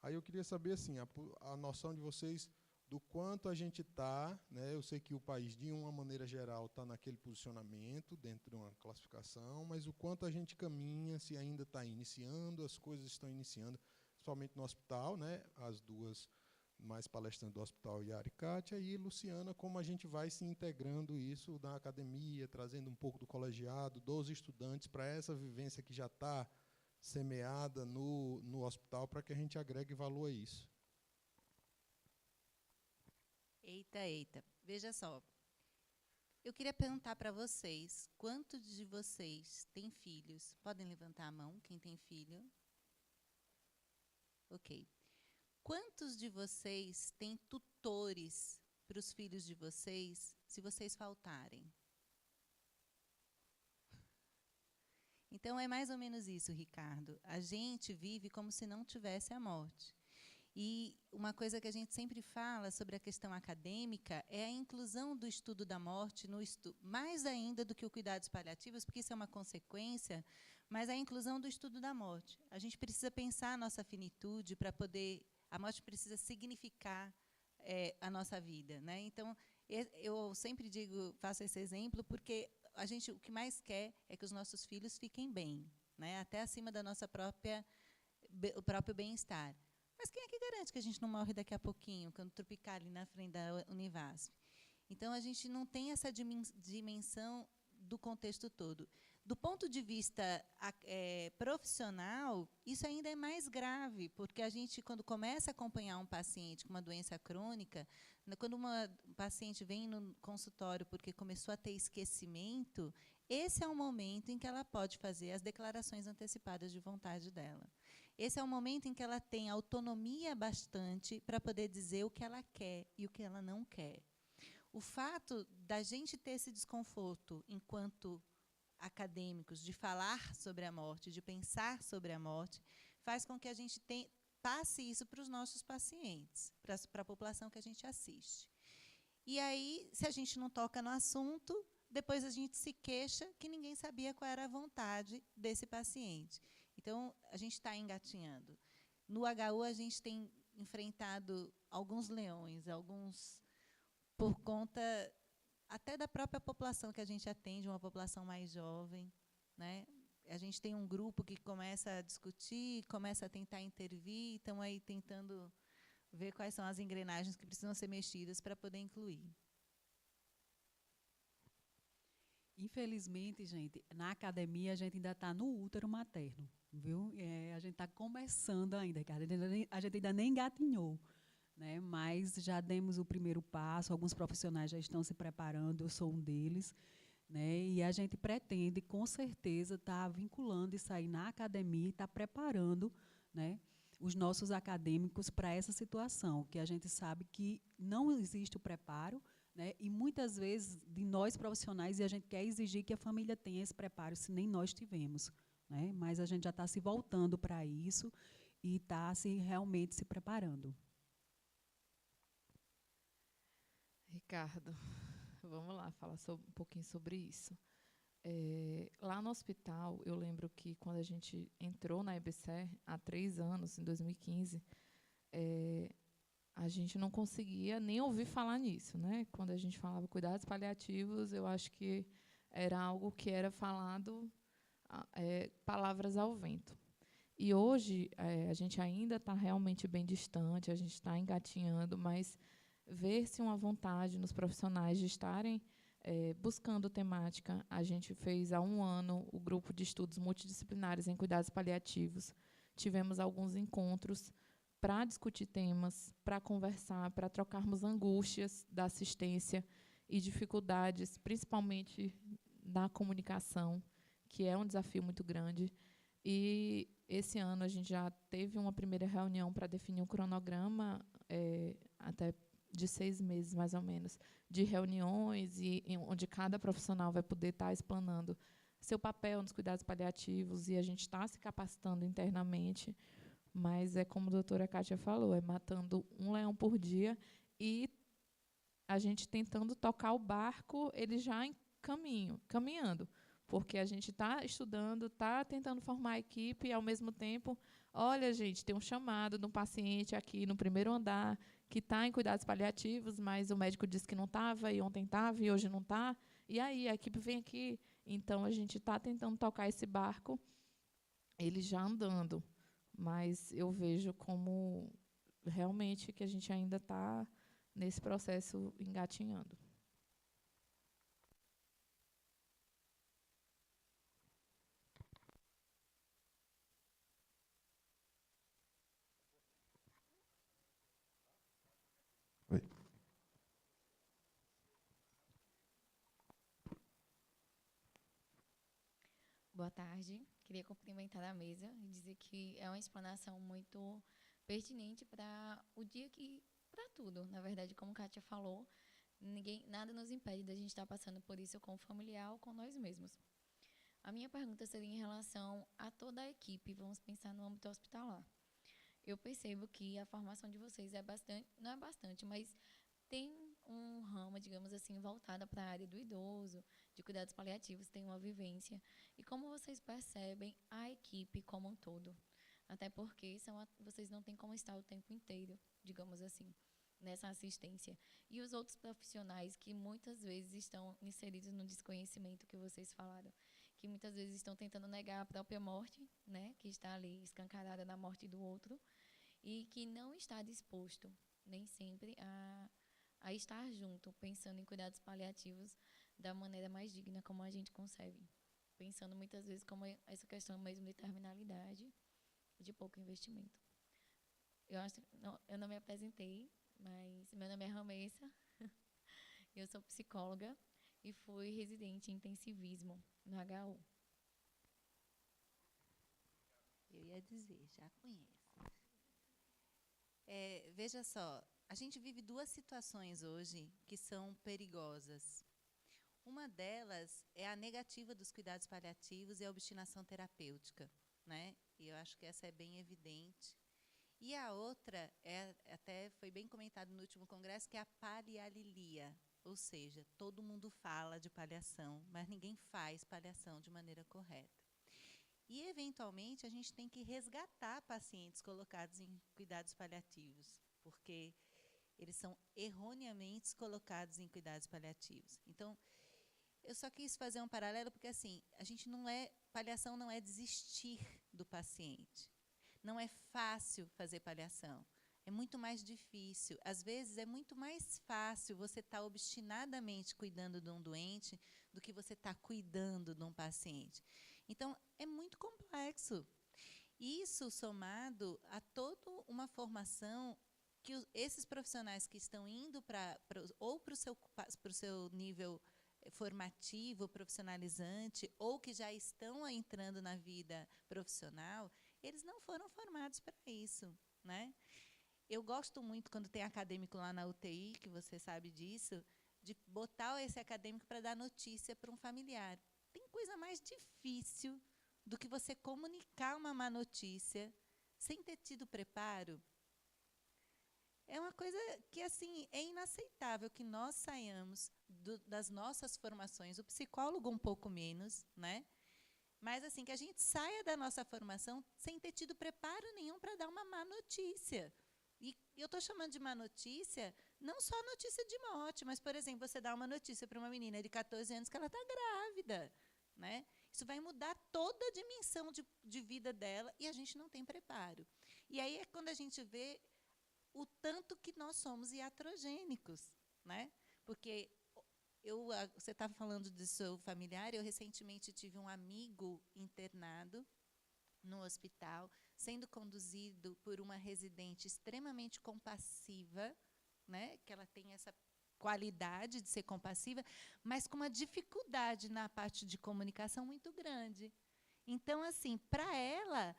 Aí eu queria saber assim, a noção de vocês do quanto a gente está, né? Eu sei que o país, de uma maneira geral, está naquele posicionamento, dentro de uma classificação, mas o quanto a gente caminha, se ainda está iniciando, as coisas estão iniciando, principalmente no hospital, né? As duas mais palestrantes do hospital, Yara e Kátia, e Luciana, como a gente vai se integrando isso na academia, trazendo um pouco do colegiado, dos estudantes, para essa vivência que já está semeada no hospital, para que a gente agregue valor a isso. Eita. Veja só. Eu queria perguntar para vocês, quantos de vocês têm filhos? Podem levantar a mão, quem tem filho? Ok. Quantos de vocês têm tutores para os filhos de vocês, se vocês faltarem? Então, é mais ou menos isso, Ricardo. A gente vive como se não tivesse a morte. E uma coisa que a gente sempre fala sobre a questão acadêmica é a inclusão do estudo da morte, mais ainda do que o cuidados paliativos, porque isso é uma consequência, mas a inclusão do estudo da morte. A gente precisa pensar a nossa finitude para poder... A morte precisa significar a nossa vida, né? Então, eu sempre digo, faço esse exemplo, porque a gente, o que mais quer é que os nossos filhos fiquem bem, né? Até acima da nossa o próprio bem-estar. Mas quem é que garante que a gente não morre daqui a pouquinho, quando tropicar ali na frente da Univasf? Então, a gente não tem essa dimensão do contexto todo. Do ponto de vista profissional, isso ainda é mais grave, porque a gente, quando começa a acompanhar um paciente com uma doença crônica, quando um paciente vem no consultório porque começou a ter esquecimento, esse é o momento em que ela pode fazer as declarações antecipadas de vontade dela. Esse é o momento em que ela tem autonomia bastante para poder dizer o que ela quer e o que ela não quer. O fato da gente ter esse desconforto enquanto acadêmicos de falar sobre a morte, de pensar sobre a morte, faz com que a gente passe isso para os nossos pacientes, para a população que a gente assiste. E aí, se a gente não toca no assunto, depois a gente se queixa que ninguém sabia qual era a vontade desse paciente. Então, a gente está engatinhando. No HU, a gente tem enfrentado alguns leões, por conta até da própria população que a gente atende, uma população mais jovem, né? A gente tem um grupo que começa a discutir, começa a tentar intervir, estão aí tentando ver quais são as engrenagens que precisam ser mexidas para poder incluir. Infelizmente, gente, na academia a gente ainda está no útero materno, viu? A gente está começando ainda, cara. A gente ainda nem engatinhou, né? Mas já demos o primeiro passo, alguns profissionais já estão se preparando, eu sou um deles, né? E a gente pretende, com certeza, estar vinculando isso aí na academia e estar preparando, né, os nossos acadêmicos para essa situação, que a gente sabe que não existe o preparo, né, e muitas vezes de nós profissionais, e a gente quer exigir que a família tenha esse preparo, se nem nós tivemos, né? Mas a gente já está se voltando para isso e está realmente se preparando. Ricardo, vamos lá falar um pouquinho sobre isso. Lá no hospital, eu lembro que quando a gente entrou na EBSER, há 3 anos, em 2015, a gente não conseguia nem ouvir falar nisso, né? Quando a gente falava cuidados paliativos, eu acho que era algo que era falado, palavras ao vento. E hoje, a gente ainda está realmente bem distante, a gente está engatinhando, mas ver-se uma vontade nos profissionais de estarem buscando temática. A gente fez, há 1 ano, o grupo de estudos multidisciplinares em cuidados paliativos. Tivemos alguns encontros para discutir temas, para conversar, para trocarmos angústias da assistência e dificuldades, principalmente da comunicação, que é um desafio muito grande. E esse ano a gente já teve uma primeira reunião para definir um cronograma, até de 6 meses, mais ou menos, de reuniões, onde cada profissional vai poder estar explanando seu papel nos cuidados paliativos, e a gente está se capacitando internamente, mas é como a doutora Kátia falou, é matando um leão por dia e a gente tentando tocar o barco, ele já caminhando, porque a gente está estudando, está tentando formar a equipe, e, ao mesmo tempo, olha, gente, tem um chamado de um paciente aqui no 1º andar, que está em cuidados paliativos, mas o médico disse que não estava, e ontem estava, e hoje não está, e aí a equipe vem aqui. Então, a gente está tentando tocar esse barco, ele já andando, mas eu vejo como realmente que a gente ainda está nesse processo engatinhando. Oi. Boa tarde. Queria cumprimentar a mesa e dizer que é uma explanação muito pertinente para o dia que... para tudo, na verdade, como a Kátia falou, nada nos impede da gente estar passando por isso com o familiar ou com nós mesmos. A minha pergunta seria em relação a toda a equipe, vamos pensar no âmbito hospitalar. Eu percebo que a formação de vocês é bastante, não é bastante, mas tem um ramo, digamos assim, voltada para a área do idoso, de cuidados paliativos, tem uma vivência. E como vocês percebem a equipe como um todo? Até porque vocês não têm como estar o tempo inteiro, digamos assim, nessa assistência. E os outros profissionais que muitas vezes estão inseridos no desconhecimento que vocês falaram, que muitas vezes estão tentando negar a própria morte, né, que está ali escancarada na morte do outro, e que não está disposto, nem sempre, a estar junto, pensando em cuidados paliativos da maneira mais digna como a gente consegue. Pensando muitas vezes como essa questão mesmo de terminalidade e de pouco investimento. Eu não me apresentei, mas meu nome é Ramessa, eu sou psicóloga e fui residente em intensivismo no HU. Eu ia dizer, já conheço. Veja só, a gente vive duas situações hoje que são perigosas. Uma delas é a negativa dos cuidados paliativos e a obstinação terapêutica, né? E eu acho que essa é bem evidente. E a outra, até foi bem comentado no último congresso, que é a palialilia, ou seja, todo mundo fala de paliação, mas ninguém faz paliação de maneira correta. E, eventualmente, a gente tem que resgatar pacientes colocados em cuidados paliativos, porque eles são erroneamente colocados em cuidados paliativos. Então, eu só quis fazer um paralelo, porque, assim, paliação não é desistir do paciente. Não é fácil fazer paliação. É muito mais difícil. Às vezes, é muito mais fácil você estar obstinadamente cuidando de um doente do que você estar cuidando de um paciente. Então, é muito complexo. Isso somado a toda uma formação que esses profissionais que estão indo ou para o seu nível formativo, profissionalizante, ou que já estão entrando na vida profissional, eles não foram formados para isso, né? Eu gosto muito, quando tem acadêmico lá na UTI, que você sabe disso, de botar esse acadêmico para dar notícia para um familiar. Tem coisa mais difícil do que você comunicar uma má notícia sem ter tido preparo? É uma coisa que, assim, é inaceitável que nós saiamos das nossas formações, o psicólogo um pouco menos, né? Mas, assim, que a gente saia da nossa formação sem ter tido preparo nenhum para dar uma má notícia. E eu estou chamando de má notícia, não só notícia de morte, mas, por exemplo, você dá uma notícia para uma menina de 14 anos que ela está grávida, né? Isso vai mudar toda a dimensão de vida dela e a gente não tem preparo. E aí é quando a gente vê o tanto que nós somos iatrogênicos, né? Porque você estava falando do seu familiar, eu recentemente tive um amigo internado no hospital, sendo conduzido por uma residente extremamente compassiva, né? Que ela tem essa qualidade de ser compassiva, mas com uma dificuldade na parte de comunicação muito grande. Então, assim, para ela,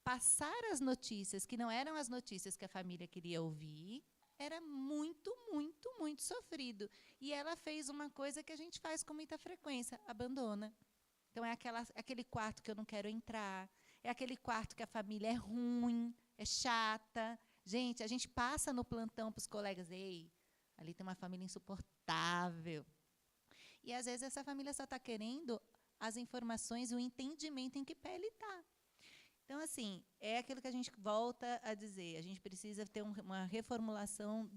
passar as notícias, que não eram as notícias que a família queria ouvir, era muito, muito, muito sofrido. E ela fez uma coisa que a gente faz com muita frequência, abandona. Então, é aquele quarto que eu não quero entrar, é aquele quarto que a família é ruim, é chata. Gente, a gente passa no plantão para os colegas, ei, ali tem uma família insuportável. E, às vezes, essa família só está querendo as informações e o entendimento em que pé ele está. Então, assim, é aquilo que a gente volta a dizer. A gente precisa ter uma reformulação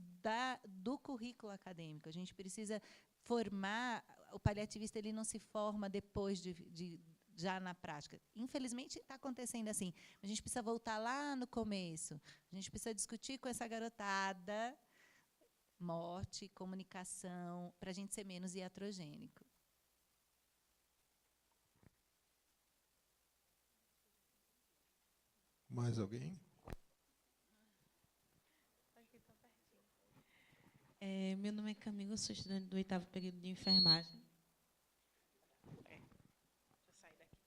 do currículo acadêmico. A gente precisa formar... O paliativista ele não se forma depois já na prática. Infelizmente, está acontecendo assim. A gente precisa voltar lá no começo. A gente precisa discutir com essa garotada morte, comunicação, para a gente ser menos iatrogênico. Mais alguém? Meu nome é Camila, sou estudante do 8º período de enfermagem. Deixa eu sair daqui.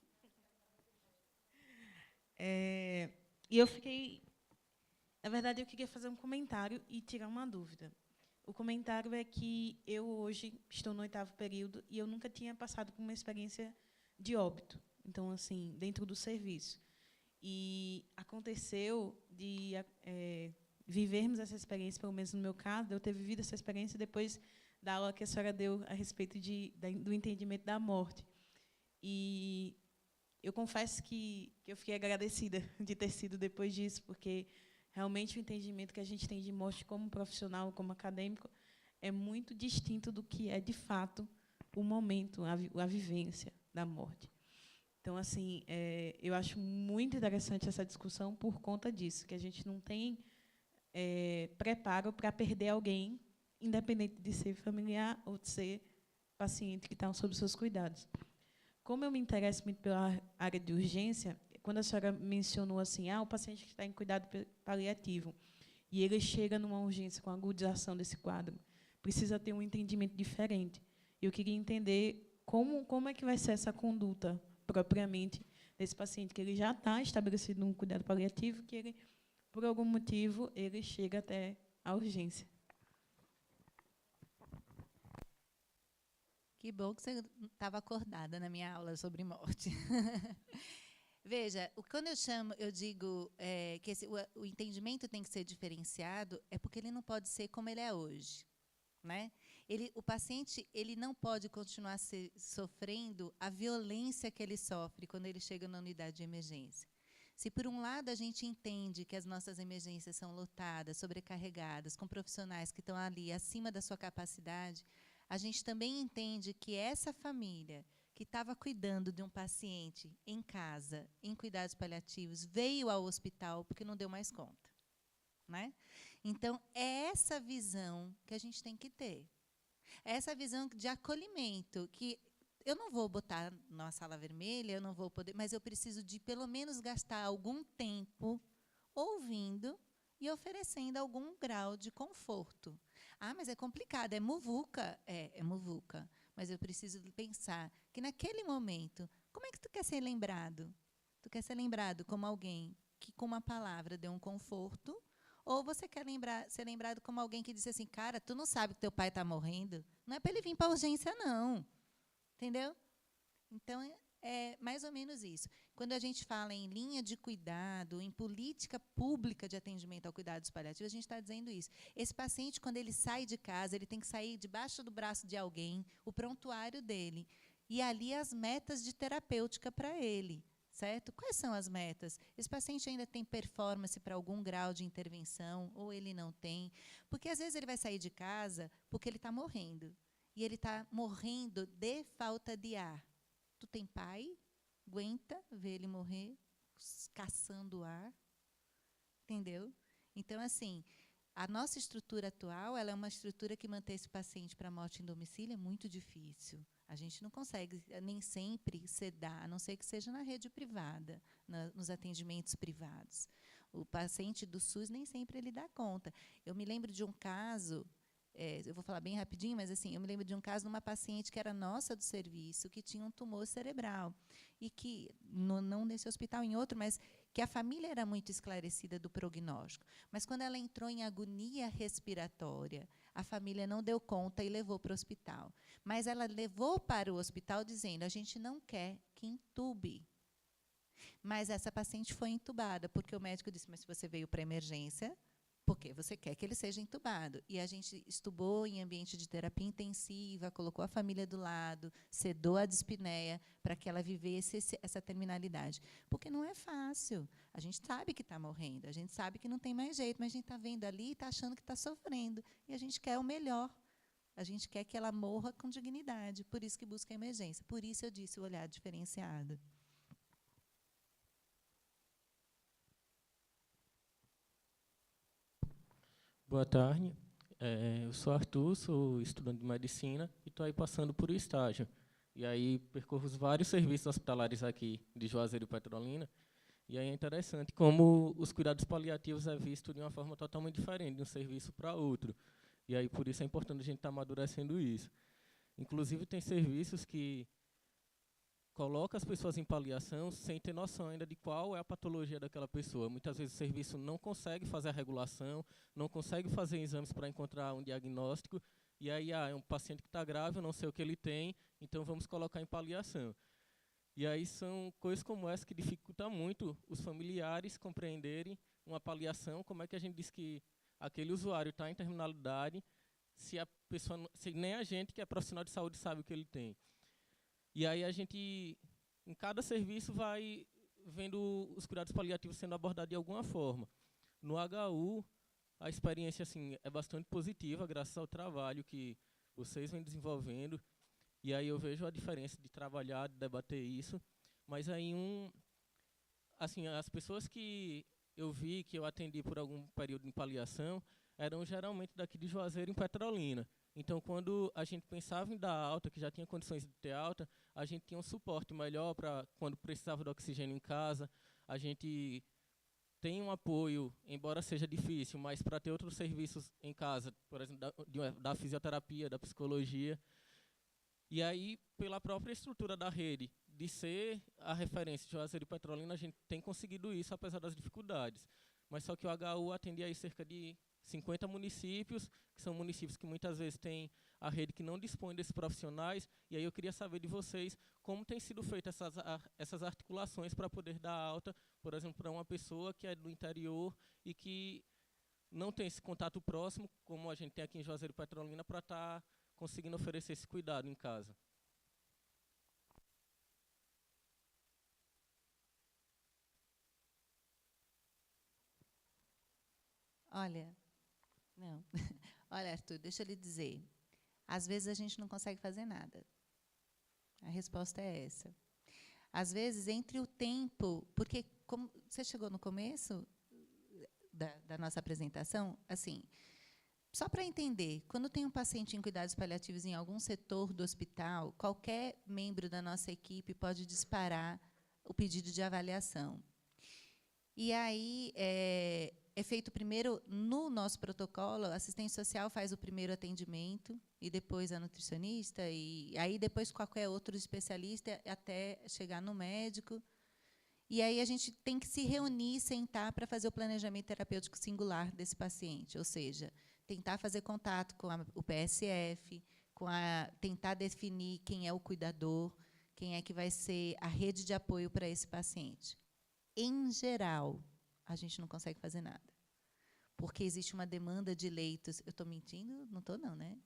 E eu fiquei Na verdade, eu queria fazer um comentário e tirar uma dúvida. O comentário é que eu hoje estou no 8º período e eu nunca tinha passado por uma experiência de óbito. Então, assim, dentro do serviço. E aconteceu de vivermos essa experiência, pelo menos no meu caso, de eu ter vivido essa experiência depois da aula que a senhora deu a respeito do entendimento da morte. E eu confesso que eu fiquei agradecida de ter sido depois disso, porque realmente o entendimento que a gente tem de morte como profissional, como acadêmico, é muito distinto do que é, de fato, o momento, a vivência da morte. Então, assim, eu acho muito interessante essa discussão por conta disso, que a gente não tem preparo para perder alguém, independente de ser familiar ou de ser paciente que está sob seus cuidados. Como eu me interesso muito pela área de urgência, quando a senhora mencionou assim, o paciente que está em cuidado paliativo, e ele chega numa urgência com a agudização desse quadro, precisa ter um entendimento diferente. Eu queria entender como é que vai ser essa conduta, propriamente, desse paciente, que ele já está estabelecido num cuidado paliativo, que ele, por algum motivo, ele chega até a urgência. Que bom que você estava acordada na minha aula sobre morte. Veja, quando eu digo que o entendimento tem que ser diferenciado, é porque ele não pode ser como ele é hoje, né? O paciente ele não pode continuar sofrendo a violência que ele sofre quando ele chega na unidade de emergência. Se, por um lado, a gente entende que as nossas emergências são lotadas, sobrecarregadas, com profissionais que estão ali acima da sua capacidade, a gente também entende que essa família que estava cuidando de um paciente em casa, em cuidados paliativos, veio ao hospital porque não deu mais conta, né? Então, é essa visão que a gente tem que ter. É essa visão de acolhimento, que eu não vou botar na sala vermelha, eu não vou poder, mas eu preciso de, pelo menos, gastar algum tempo ouvindo e oferecendo algum grau de conforto. Mas é complicado, é muvuca. É muvuca. Mas eu preciso pensar que, naquele momento, como é que tu quer ser lembrado? Tu quer ser lembrado como alguém que, com uma palavra, deu um conforto? Ou você quer ser lembrado como alguém que disse assim, cara, tu não sabe que teu pai está morrendo? Não é para ele vir para a urgência, não. Entendeu? Então, é mais ou menos isso. Quando a gente fala em linha de cuidado, em política pública de atendimento ao cuidados paliativos, a gente está dizendo isso. Esse paciente, quando ele sai de casa, ele tem que sair debaixo do braço de alguém, o prontuário dele, e ali as metas de terapêutica para ele, certo? Quais são as metas? Esse paciente ainda tem performance para algum grau de intervenção, ou ele não tem? Porque, às vezes, ele vai sair de casa porque ele está morrendo, e ele está morrendo de falta de ar. Tu tem pai? Aguenta ver ele morrer caçando ar? Entendeu? Então, assim, a nossa estrutura atual, ela é uma estrutura que manter esse paciente para a morte em domicílio é muito difícil. A gente não consegue, nem sempre, sedar, a não ser que seja na rede privada, nos atendimentos privados. O paciente do SUS, nem sempre ele dá conta. Eu me lembro de um caso... eu vou falar bem rapidinho, mas assim, eu me lembro de um caso de uma paciente que era nossa do serviço, que tinha um tumor cerebral, e que, não nesse hospital, em outro, mas que a família era muito esclarecida do prognóstico. Mas, quando ela entrou em agonia respiratória, a família não deu conta e levou para o hospital. Mas ela levou para o hospital dizendo, a gente não quer que entube. Mas essa paciente foi entubada, porque o médico disse, mas se você veio para a emergência... porque você quer que ele seja entubado. E a gente estubou em ambiente de terapia intensiva, colocou a família do lado, sedou a dispneia para que ela vivesse essa terminalidade. Porque não é fácil. A gente sabe que está morrendo, a gente sabe que não tem mais jeito, mas a gente está vendo ali e está achando que está sofrendo. E a gente quer o melhor. A gente quer que ela morra com dignidade. Por isso que busca a emergência. Por isso eu disse o olhar diferenciado. Boa tarde, eu sou Arthur, sou estudante de medicina e estou aí passando por um estágio. E aí percorro vários serviços hospitalares aqui de Juazeiro e Petrolina, e aí é interessante como os cuidados paliativos é visto de uma forma totalmente diferente, de um serviço para outro. E aí por isso é importante a gente estar amadurecendo isso. Inclusive tem serviços que coloca as pessoas em paliação sem ter noção ainda de qual é a patologia daquela pessoa. Muitas vezes o serviço não consegue fazer a regulação, não consegue fazer exames para encontrar um diagnóstico, e aí é um paciente que está grave, eu não sei o que ele tem, então vamos colocar em paliação. E aí são coisas como essa que dificultam muito os familiares compreenderem uma paliação, como é que a gente diz que aquele usuário está em terminalidade, se a pessoa, se nem a gente que é profissional de saúde sabe o que ele tem. E aí a gente, em cada serviço, vai vendo os cuidados paliativos sendo abordados de alguma forma. No HU, a experiência assim, é bastante positiva, graças ao trabalho que vocês vêm desenvolvendo. E aí eu vejo a diferença de trabalhar, de debater isso. Mas aí, assim, as pessoas que eu vi, que eu atendi por algum período em paliação, eram geralmente daqui de Juazeiro, em Petrolina. Então, quando a gente pensava em dar alta, que já tinha condições de ter alta, a gente tinha um suporte melhor para quando precisava de oxigênio em casa. A gente tem um apoio, embora seja difícil, mas para ter outros serviços em casa, por exemplo, da fisioterapia, da psicologia. E aí, pela própria estrutura da rede, de ser a referência de Juazeiro e Petrolina, a gente tem conseguido isso, apesar das dificuldades. Mas só que o HU atende aí cerca de 50 municípios, que são municípios que muitas vezes têm a rede que não dispõe desses profissionais, e aí eu queria saber de vocês como tem sido feitas essas articulações para poder dar alta, por exemplo, para uma pessoa que é do interior e que não tem esse contato próximo, como a gente tem aqui em Juazeiro e Petrolina, para estar conseguindo oferecer esse cuidado em casa. Olha, não. Olha, Arthur, deixa eu lhe dizer. Às vezes a gente não consegue fazer nada. A resposta é essa. Às vezes, entre o tempo... Porque, como você chegou no começo da nossa apresentação, assim, só para entender, quando tem um paciente em cuidados paliativos em algum setor do hospital, qualquer membro da nossa equipe pode disparar o pedido de avaliação. E aí, é feito primeiro, no nosso protocolo, a assistente social faz o primeiro atendimento, e depois a nutricionista, e aí depois qualquer outro especialista, até chegar no médico. E aí a gente tem que se reunir, sentar para fazer o planejamento terapêutico singular desse paciente, ou seja, tentar fazer contato com o PSF, tentar definir quem é o cuidador, quem é que vai ser a rede de apoio para esse paciente. Em geral, a gente não consegue fazer nada, porque existe uma demanda de leitos. Eu estou mentindo? Não estou, não, né?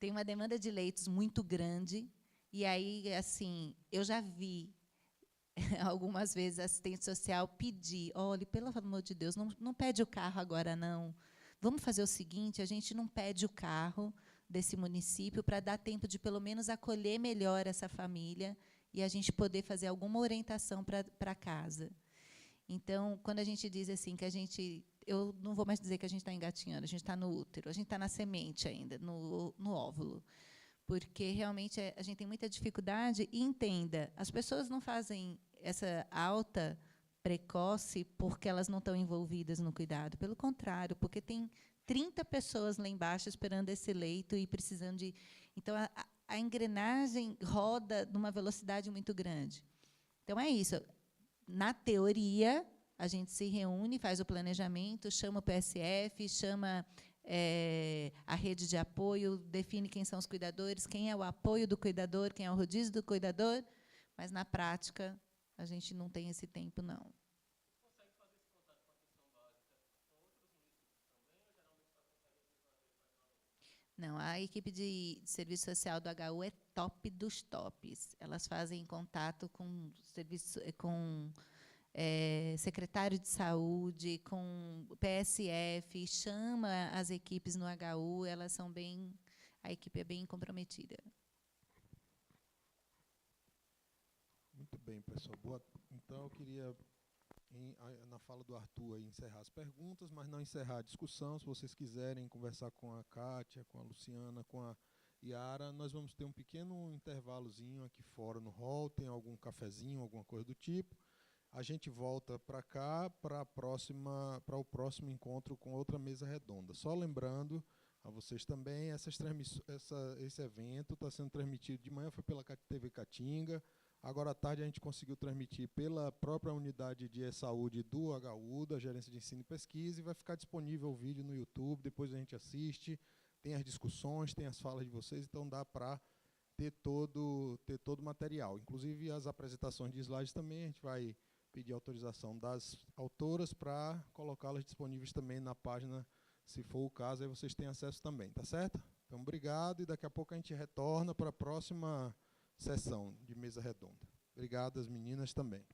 Tem uma demanda de leitos muito grande, e aí, assim, eu já vi algumas vezes a assistente social pedir, olha, pelo amor de Deus, não pede o carro agora, não. Vamos fazer o seguinte, a gente não pede o carro desse município para dar tempo de, pelo menos, acolher melhor essa família e a gente poder fazer alguma orientação para casa. Então, quando a gente diz assim que a gente... Eu não vou mais dizer que a gente está engatinhando, a gente está no útero, a gente está na semente ainda, no óvulo. Porque, realmente, a gente tem muita dificuldade. E entenda, as pessoas não fazem essa alta precoce porque elas não estão envolvidas no cuidado. Pelo contrário, porque tem 30 pessoas lá embaixo esperando esse leito e precisando de... Então, a engrenagem roda numa velocidade muito grande. Então, é isso. Na teoria, a gente se reúne, faz o planejamento, chama o PSF, chama a rede de apoio, define quem são os cuidadores, quem é o apoio do cuidador, quem é o rodízio do cuidador, mas, na prática, a gente não tem esse tempo, não. Consegue fazer esse contato com a atenção básica com outros municípios também, ou geralmente só consegue Não, a equipe de serviço social do HU é top dos tops. Elas fazem contato com secretário de saúde, com PSF, chama as equipes no HU, elas são bem... A equipe é bem comprometida. Muito bem, pessoal. Então, eu queria, na fala do Arthur, encerrar as perguntas, mas não encerrar a discussão. Se vocês quiserem conversar com a Kátia, com a Luciana, com a Yara, nós vamos ter um pequeno intervalozinho aqui fora no hall, tem algum cafezinho, alguma coisa do tipo. A gente volta para cá para o próximo encontro com outra mesa redonda. Só lembrando a vocês também. Esse evento está sendo transmitido de manhã, foi pela TV Caatinga. Agora à tarde a gente conseguiu transmitir pela própria unidade de saúde do HU, da Gerência de Ensino e Pesquisa, e vai ficar disponível o vídeo no YouTube, depois a gente assiste, tem as discussões, tem as falas de vocês, então dá para ter todo o material. Inclusive as apresentações de slides também, a gente vai pedir autorização das autoras para colocá-las disponíveis também na página, se for o caso, aí vocês têm acesso também, tá certo? Então, obrigado, e daqui a pouco a gente retorna para a próxima sessão de mesa redonda. Obrigado às meninas também.